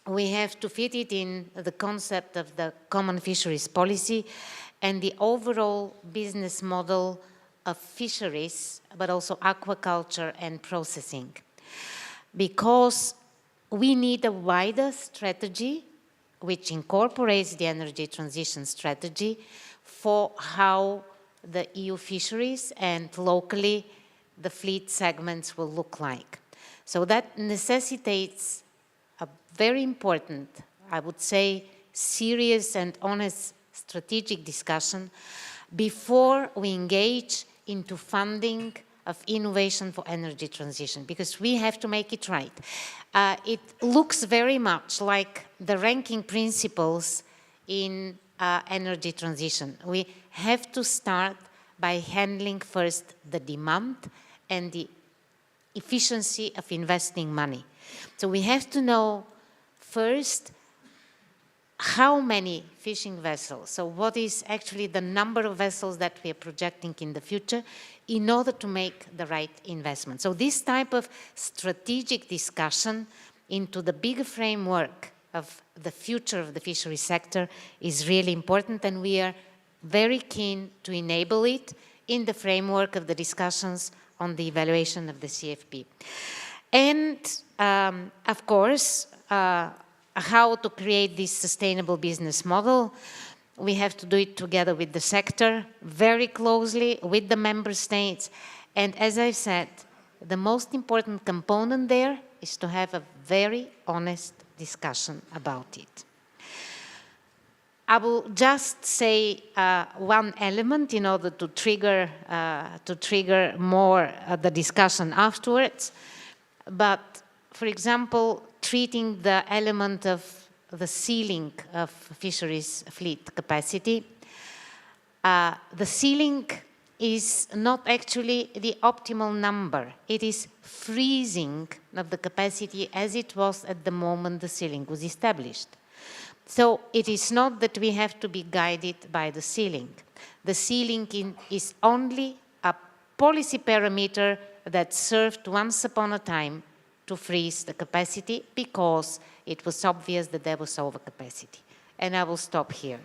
we have to fit it in the concept of the Common Fisheries Policy and the overall business model of fisheries, but also aquaculture and processing. Because we need a wider strategy which incorporates the energy transition strategy for how the EU fisheries and locally the fleet segments will look like. So that necessitates a very important, I would say, serious and honest strategic discussion before we engage into funding of innovation for energy transition, because we have to make it right. It looks very much like the ranking principles in energy transition. We have to start by handling first the demand and the efficiency of investing money. So we have to know first how many fishing vessels, so what is actually the number of vessels that we are projecting in the future in order to make the right investment. So this type of strategic discussion into the bigger framework of the future of the fishery sector is really important, and we are very keen to enable it in the framework of the discussions on the evaluation of the CFP. And of course, how to create this sustainable business model. We have to do it together with the sector, very closely with the member states. And as I said, the most important component there is to have a very honest discussion about it. I will just say one element in order to trigger more the discussion afterwards. But, for example, treating the element of the ceiling of fisheries fleet capacity. The ceiling is not actually the optimal number. It is freezing of the capacity as it was at the moment the ceiling was established. So it is not that we have to be guided by the ceiling. The ceiling is only a policy parameter that served once upon a time to freeze the capacity because it was obvious that there was overcapacity. And I will stop here.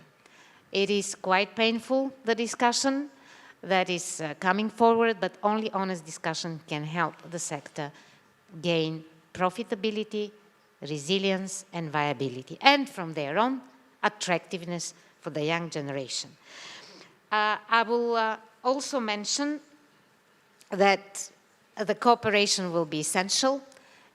It is quite painful, the discussion that is coming forward, but only honest discussion can help the sector gain profitability, resilience, and viability. And from there on, attractiveness for the young generation. I will also mention that the cooperation will be essential.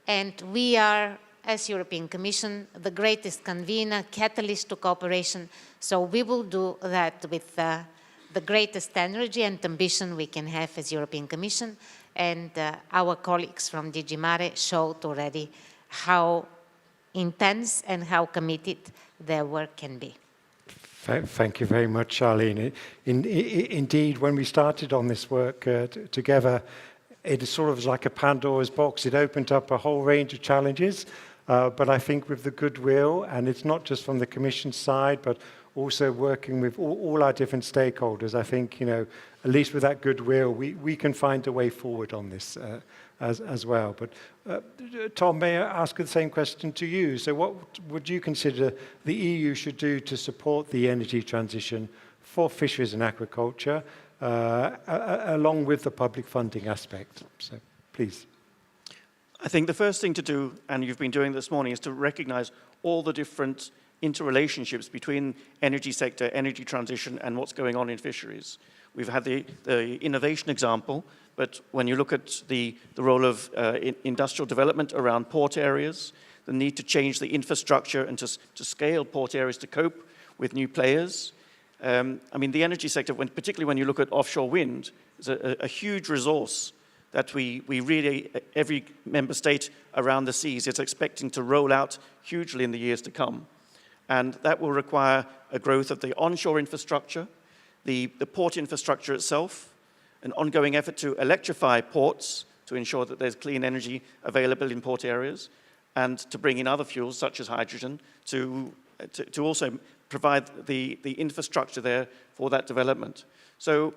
And we are, as European Commission, the greatest convener, catalyst to cooperation. So we will do that with the greatest energy and ambition we can have as European Commission. And our colleagues from DG Mare showed already how intense and how committed their work can be. Thank you very much, Charlene. Indeed, when we started on this work together, it is sort of like a Pandora's box. It opened up a whole range of challenges, but I think with the goodwill, and it's not just from the Commission side, but also working with all our different stakeholders, I think, at least with that goodwill, we can find a way forward on this as well. But Tom, may I ask the same question to you? So what would you consider the EU should do to support the energy transition for fisheries and aquaculture, along with the public funding aspect? So, please. I think the first thing to do, and you've been doing this morning, is to recognize all the different interrelationships between energy sector, energy transition, and what's going on in fisheries. We've had the innovation example, but when you look at the role of industrial development around port areas, the need to change the infrastructure and to scale port areas to cope with new players. I mean, the energy sector, particularly when you look at offshore wind, is a huge resource that we really, every member state around the seas is expecting to roll out hugely in the years to come. And that will require a growth of the onshore infrastructure, the port infrastructure itself, an ongoing effort to electrify ports to ensure that there's clean energy available in port areas, and to bring in other fuels such as hydrogen to also provide the infrastructure there for that development. So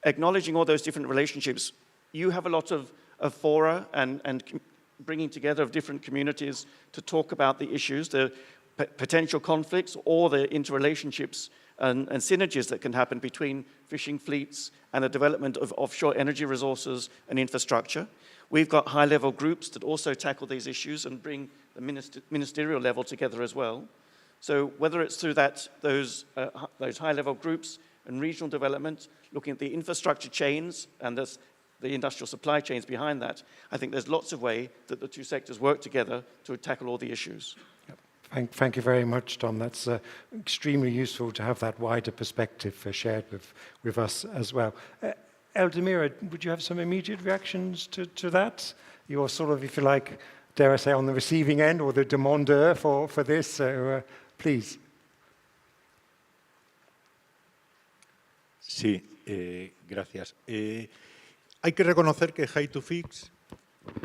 acknowledging all those different relationships, you have a lot of fora and bringing together of different communities to talk about the issues, the potential conflicts or the interrelationships and synergies that can happen between fishing fleets and the development of offshore energy resources and infrastructure. We've got high-level groups that also tackle these issues and bring the ministerial level together as well. So whether it's through those high-level groups and regional development, looking at the infrastructure chains and the industrial supply chains behind that, I think there's lots of ways that the two sectors work together to tackle all the issues. Thank you very much, Tom. That's extremely useful to have that wider perspective shared with us as well. Eldemira, would you have some immediate reactions to that? You're sort of, if you like, dare I say, on the receiving end or the demandeur for this, so please. Sí, gracias. Hay que reconocer que High to Fix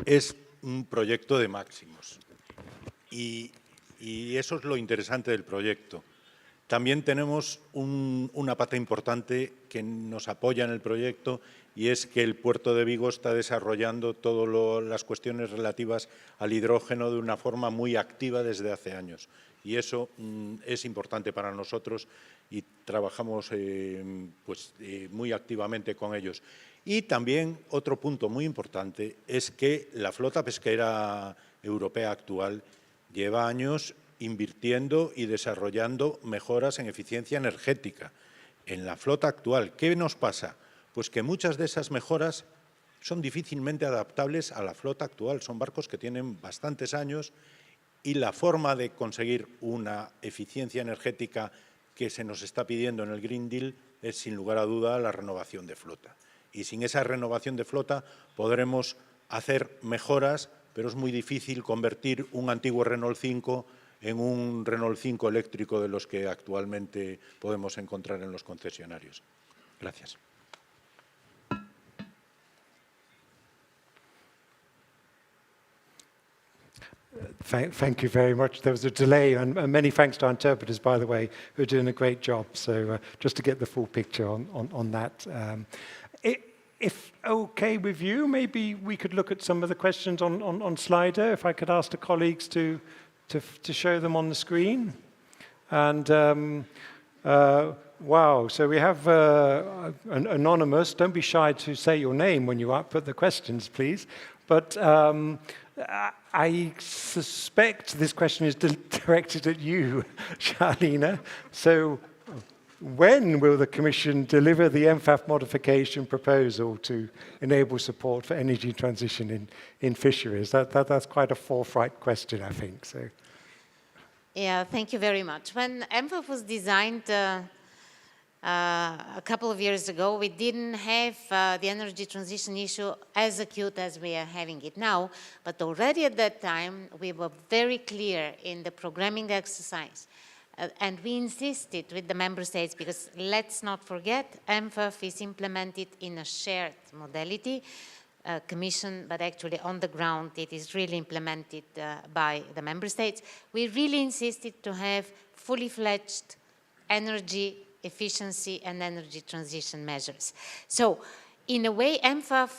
es un proyecto de máximos y eso es lo interesante del proyecto. También tenemos una pata importante que nos apoya en el proyecto y es que el puerto de Vigo está desarrollando todas las cuestiones relativas al hidrógeno de una forma muy activa desde hace años. Y eso es importante para nosotros y trabajamos muy activamente con ellos. Y también otro punto muy importante es que la flota pesquera europea actual lleva años invirtiendo y desarrollando mejoras en eficiencia energética en la flota actual. ¿Qué nos pasa? Pues que muchas de esas mejoras son difícilmente adaptables a la flota actual. Son barcos que tienen bastantes años y la forma de conseguir una eficiencia energética que se nos está pidiendo en el Green Deal es, sin lugar a duda, la renovación de flota. Y sin esa renovación de flota podremos hacer mejoras, pero es muy difícil convertir un antiguo Renault 5 en un Renault 5 eléctrico de los que actualmente podemos encontrar en los concesionarios. Gracias. Thank you very much. There was a delay, and many thanks to our interpreters, by the way, who are doing a great job. So just to get the full picture on that. If okay with you, maybe we could look at some of the questions on Slido, if I could ask the colleagues to show them on the screen. And wow, so we have an anonymous. Don't be shy to say your name when you put the questions, please. But I suspect this question is directed at you, Charlina. So when will the Commission deliver the EMFAF modification proposal to enable support for energy transition in fisheries? That's quite a forthright question, I think. So. Yeah, thank you very much. When EMFAF was designed a couple of years ago, we didn't have the energy transition issue as acute as we are having it now, but already at that time, we were very clear in the programming exercise. And we insisted with the member states, because let's not forget, EMFAF is implemented in a shared modality, Commission, but actually on the ground, it is really implemented by the member states. We really insisted to have fully fledged energy efficiency and energy transition measures. So, in a way, EMFAF,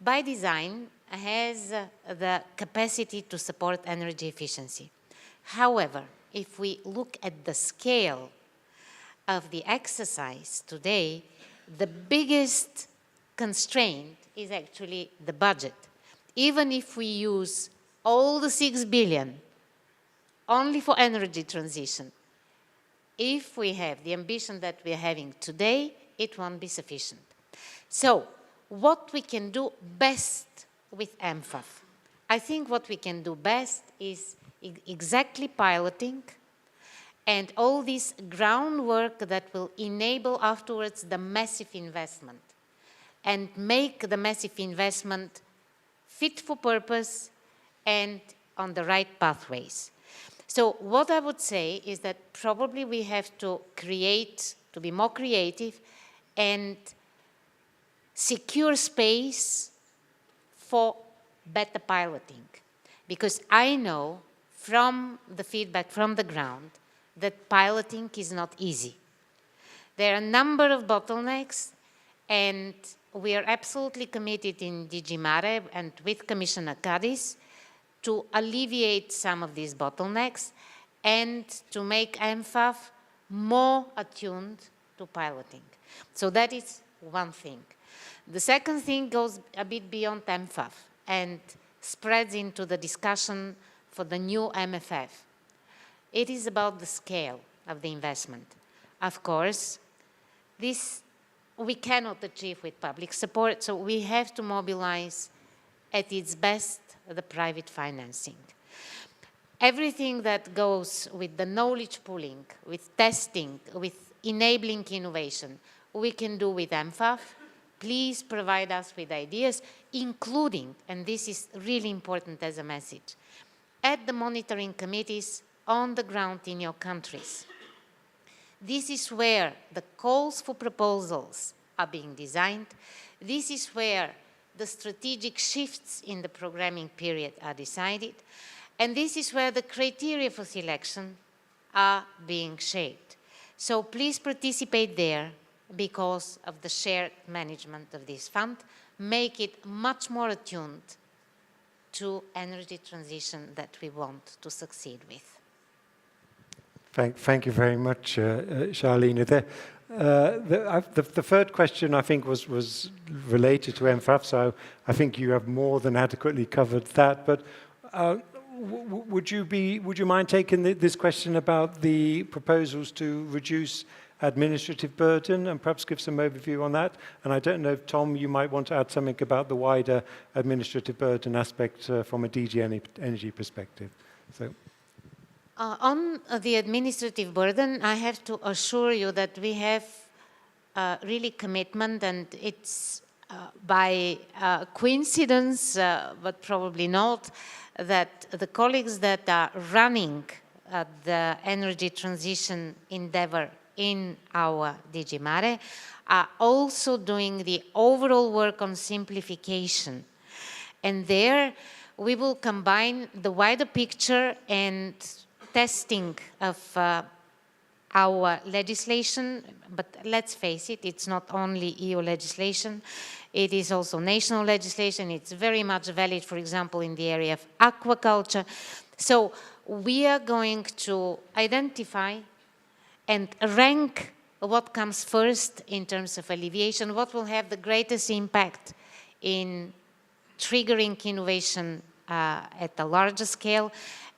by design, has the capacity to support energy efficiency. However, if we look at the scale of the exercise today, the biggest constraint is actually the budget. Even if we use all the 6 billion only for energy transition, if we have the ambition that we are having today, it won't be sufficient. So, what we can do best with EMFAF? I think what we can do best is exactly piloting and all this groundwork that will enable afterwards the massive investment and make the massive investment fit for purpose and on the right pathways. So what I would say is that probably we have to be more creative and secure space for better piloting. Because I know from the feedback from the ground that piloting is not easy. There are a number of bottlenecks, and we are absolutely committed in DG Mare and with Commissioner Kadis to alleviate some of these bottlenecks and to make EMFAF more attuned to piloting. So that is one thing. The second thing goes a bit beyond EMFAF and spreads into the discussion for the new MFF. It is about the scale of the investment. Of course, this we cannot achieve with public support, so we have to mobilize at its best the private financing. everything that goes with the knowledge pooling, with testing, with enabling innovation, we can do with EMFAF. Please provide us with ideas, including, and this is really important as a message, at the monitoring committees on the ground in your countries. This is where the calls for proposals are being designed. This is where the strategic shifts in the programming period are decided. And this is where the criteria for selection are being shaped. So please participate there because of the shared management of this fund. Make it much more attuned to energy transition that we want to succeed with. Thank you very much, Charlene. The third question, I think, was related to EMFAF, so I think you have more than adequately covered that. But would you mind taking this question about the proposals to reduce administrative burden and perhaps give some overview on that? And I don't know if, Tom, you might want to add something about the wider administrative burden aspect from a DG Energy perspective. So. On the administrative burden, I have to assure you that we have really commitment, and it's by coincidence, but probably not, that the colleagues that are running the energy transition endeavor in our DG Mare are also doing the overall work on simplification. And there we will combine the wider picture and testing of our legislation, but let's face it, it's not only EU legislation, it is also national legislation. It's very much valid, for example, in the area of aquaculture. So we are going to identify and rank what comes first in terms of alleviation, what will have the greatest impact in triggering innovation at a larger scale,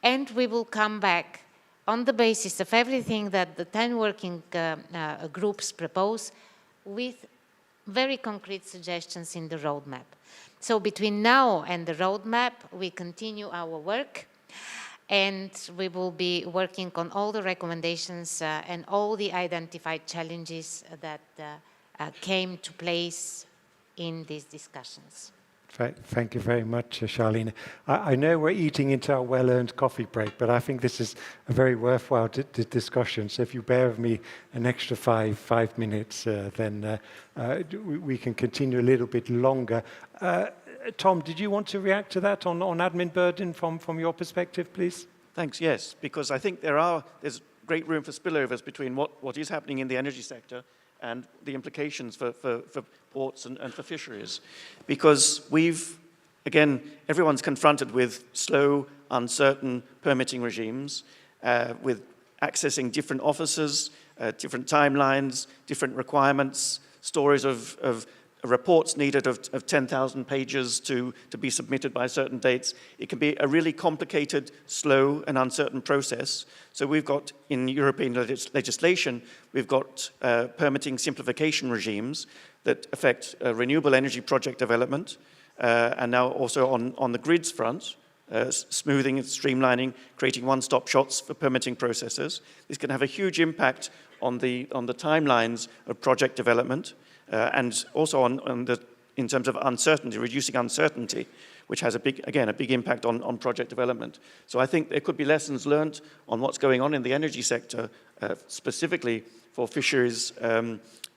and we will come back on the basis of everything that the 10 working groups propose with very concrete suggestions in the roadmap. So between now and the roadmap, we continue our work, and we will be working on all the recommendations and all the identified challenges that came to place in these discussions. Thank you very much, Charlene. I know we're eating into our well-earned coffee break, but I think this is a very worthwhile discussion. So if you bear with me an extra five minutes, then we can continue a little bit longer. Tom, did you want to react to that on admin burden from your perspective, please? Thanks, yes, because I think there's great room for spillovers between what is happening in the energy sector and the implications for ports and for fisheries. Because everyone's confronted with slow, uncertain permitting regimes, with accessing different officers, different timelines, different requirements, stories of reports needed of 10,000 pages to be submitted by certain dates. It can be a really complicated, slow, and uncertain process. So we've got, in European legislation, we've got permitting simplification regimes that affect renewable energy project development, and now also on the grids front, smoothing and streamlining, creating one-stop shops for permitting processes. This can have a huge impact on the timelines of project development, and also in terms of uncertainty, reducing uncertainty, which has a big impact on project development. So I think there could be lessons learned on what's going on in the energy sector, specifically for fisheries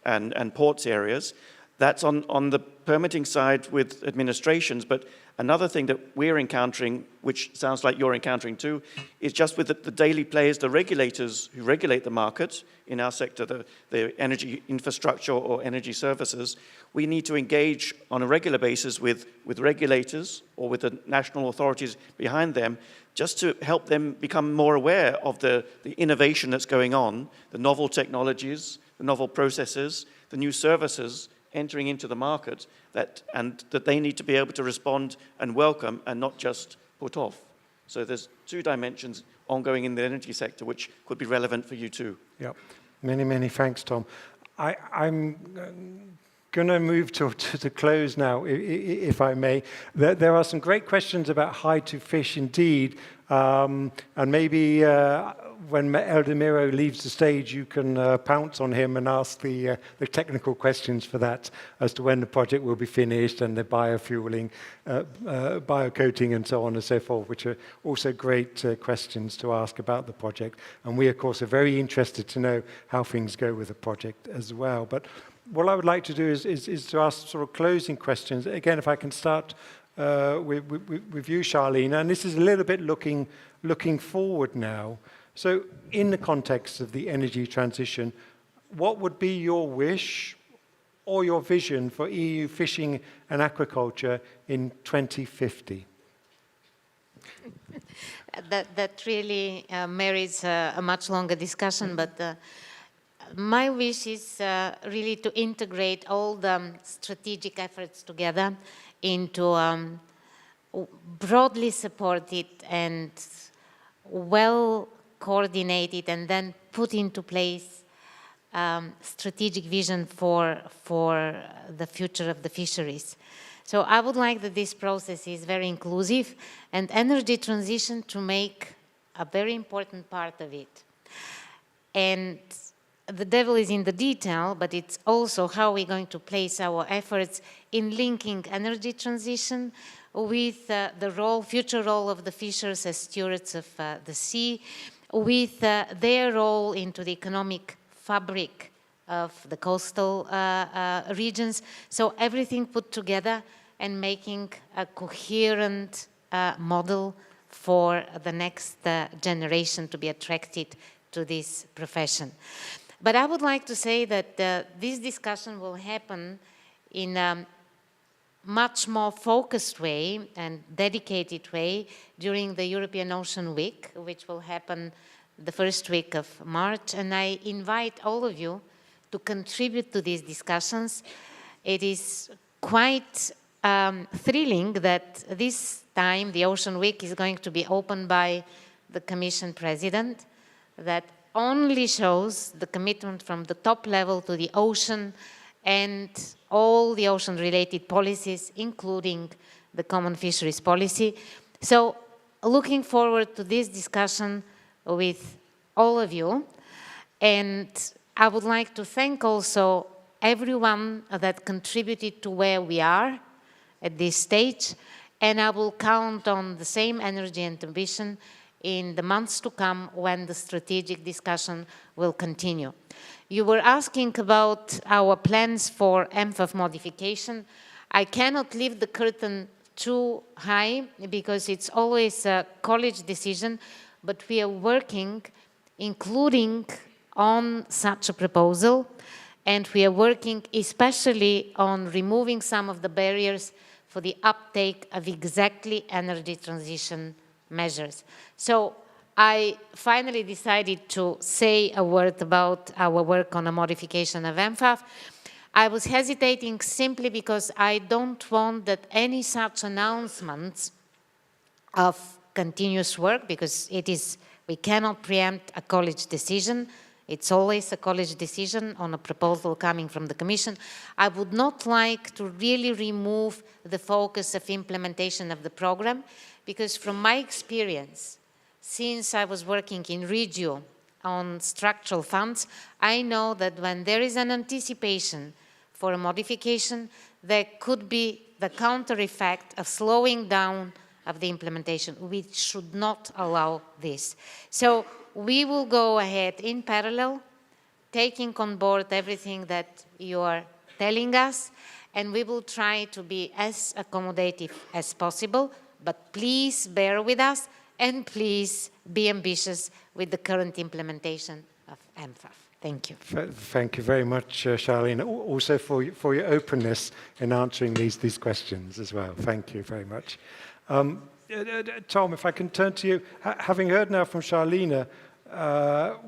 and ports areas. That's on the permitting side with administrations, but another thing that we're encountering, which sounds like you're encountering too, is just with the daily players, the regulators who regulate the market in our sector, the energy infrastructure or energy services. We need to engage on a regular basis with regulators or with the national authorities behind them, just to help them become more aware of the innovation that's going on, the novel technologies, the novel processes, the new services entering into the market, that they need to be able to respond and welcome and not just put off. So there's two dimensions ongoing in the energy sector which could be relevant for you too. Yeah, many thanks, Tom. I'm going to move to the close now, if I may. There are some great questions about how to fish indeed, and maybe when Eldemiro leaves the stage, you can pounce on him and ask the technical questions for that, as to when the project will be finished and the biofueling, biocoating and so on and so forth, which are also great questions to ask about the project. And we, of course, are very interested to know how things go with the project as well. But what I would like to do is to ask sort of closing questions. Again, if I can start with you, Charlene, and this is a little bit looking forward now. So in the context of the energy transition, what would be your wish or your vision for EU fishing and aquaculture in 2050? That really merits a much longer discussion, but my wish is really to integrate all the strategic efforts together into broadly supported and well coordinated and then put into place strategic vision for the future of the fisheries. So I would like that this process is very inclusive and energy transition to make a very important part of it. And the devil is in the detail, but it's also how we're going to place our efforts in linking energy transition with the future role of the fishers as stewards of the sea, with their role into the economic fabric of the coastal regions. So everything put together and making a coherent model for the next generation to be attracted to this profession. But I would like to say that this discussion will happen in a much more focused way and dedicated way during the European Ocean Week, which will happen the first week of March. And I invite all of you to contribute to these discussions. It is quite thrilling that this time the Ocean Week is going to be opened by the Commission President. That only shows the commitment from the top level to the ocean and all the ocean-related policies, including the Common Fisheries Policy. So, looking forward to this discussion with all of you. And I would like to thank also everyone that contributed to where we are at this stage. And I will count on the same energy and ambition in the months to come when the strategic discussion will continue. You were asking about our plans for EMFAF modification. I cannot lift the curtain too high because it's always a college decision, but we are working, including on such a proposal, and we are working especially on removing some of the barriers for the uptake of exactly energy transition measures. So I finally decided to say a word about our work on a modification of EMFAF. I was hesitating simply because I don't want that any such announcements of continuous work, because we cannot preempt a college decision. It's always a college decision on a proposal coming from the Commission. I would not like to really remove the focus of implementation of the program, because from my experience, since I was working in Regio on structural funds, I know that when there is an anticipation for a modification, there could be the counter effect of slowing down of the implementation. We should not allow this. So we will go ahead in parallel, taking on board everything that you are telling us, and we will try to be as accommodative as possible, but please bear with us, and please be ambitious with the current implementation of EMFAF. Thank you. Thank you very much, Charlene, also for your openness in answering these questions as well. Thank you very much. Tom, if I can turn to you, having heard now from Charlene,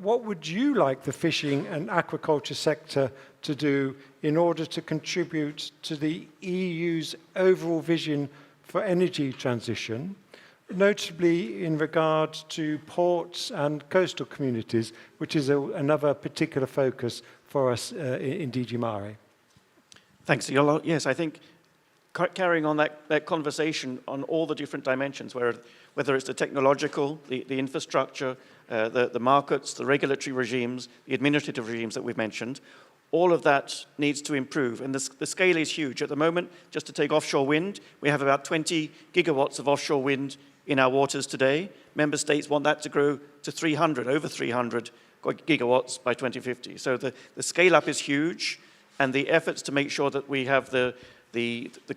what would you like the fishing and aquaculture sector to do in order to contribute to the EU's overall vision for energy transition, notably in regard to ports and coastal communities, which is another particular focus for us in DG Mare? Thanks, Iolo. Yes, I think carrying on that conversation on all the different dimensions, whether it's the technological, the infrastructure, the markets, the regulatory regimes, the administrative regimes that we've mentioned, all of that needs to improve. And the scale is huge. At the moment, just to take offshore wind, we have about 20 gigawatts of offshore wind in our waters today. Member states want that to grow to 300, over 300 gigawatts by 2050. So the scale up is huge, and the efforts to make sure that we have the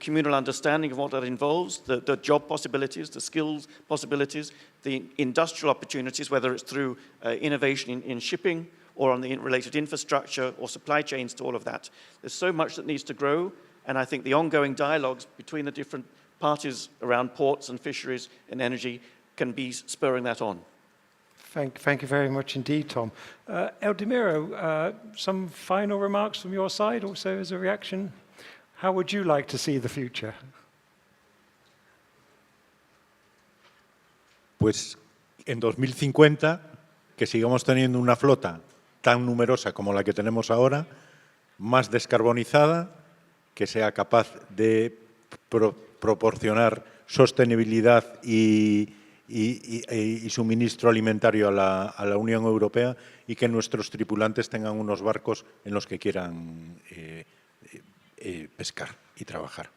communal understanding of what that involves, the job possibilities, the skills possibilities, the industrial opportunities, whether it's through innovation in shipping or on the related infrastructure or supply chains to all of that. There's so much that needs to grow, and I think the ongoing dialogues between the different parties around ports and fisheries and energy can be spurring that on. Thank you very much indeed, Tom. Eldemiro, some final remarks from your side also as a reaction? How would you like to see the future? Pues en 2050, que sigamos teniendo una flota tan numerosa como la que tenemos ahora, más descarbonizada, que sea capaz de proporcionar sostenibilidad y suministro alimentario a la Unión Europea, y que nuestros tripulantes tengan unos barcos en los que quieran pescar y trabajar.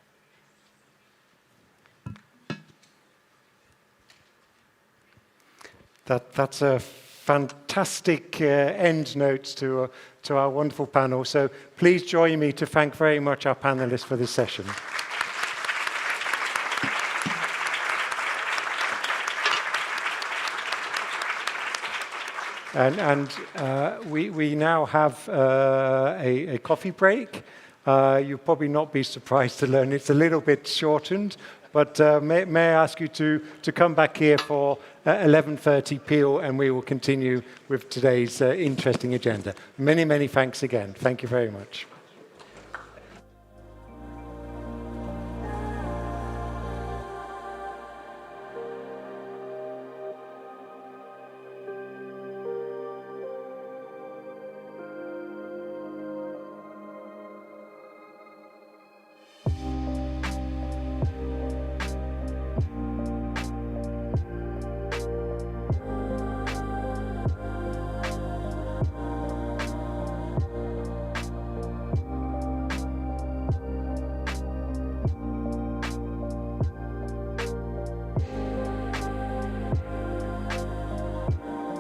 That's a fantastic end note to our wonderful panel. So please join me to thank very much our panelists for this session. And we now have a coffee break. You'll probably not be surprised to learn it's a little bit shortened, but may I ask you to come back here for 11:30 Peel, and we will continue with today's interesting agenda. Many, many thanks again. Thank you very much.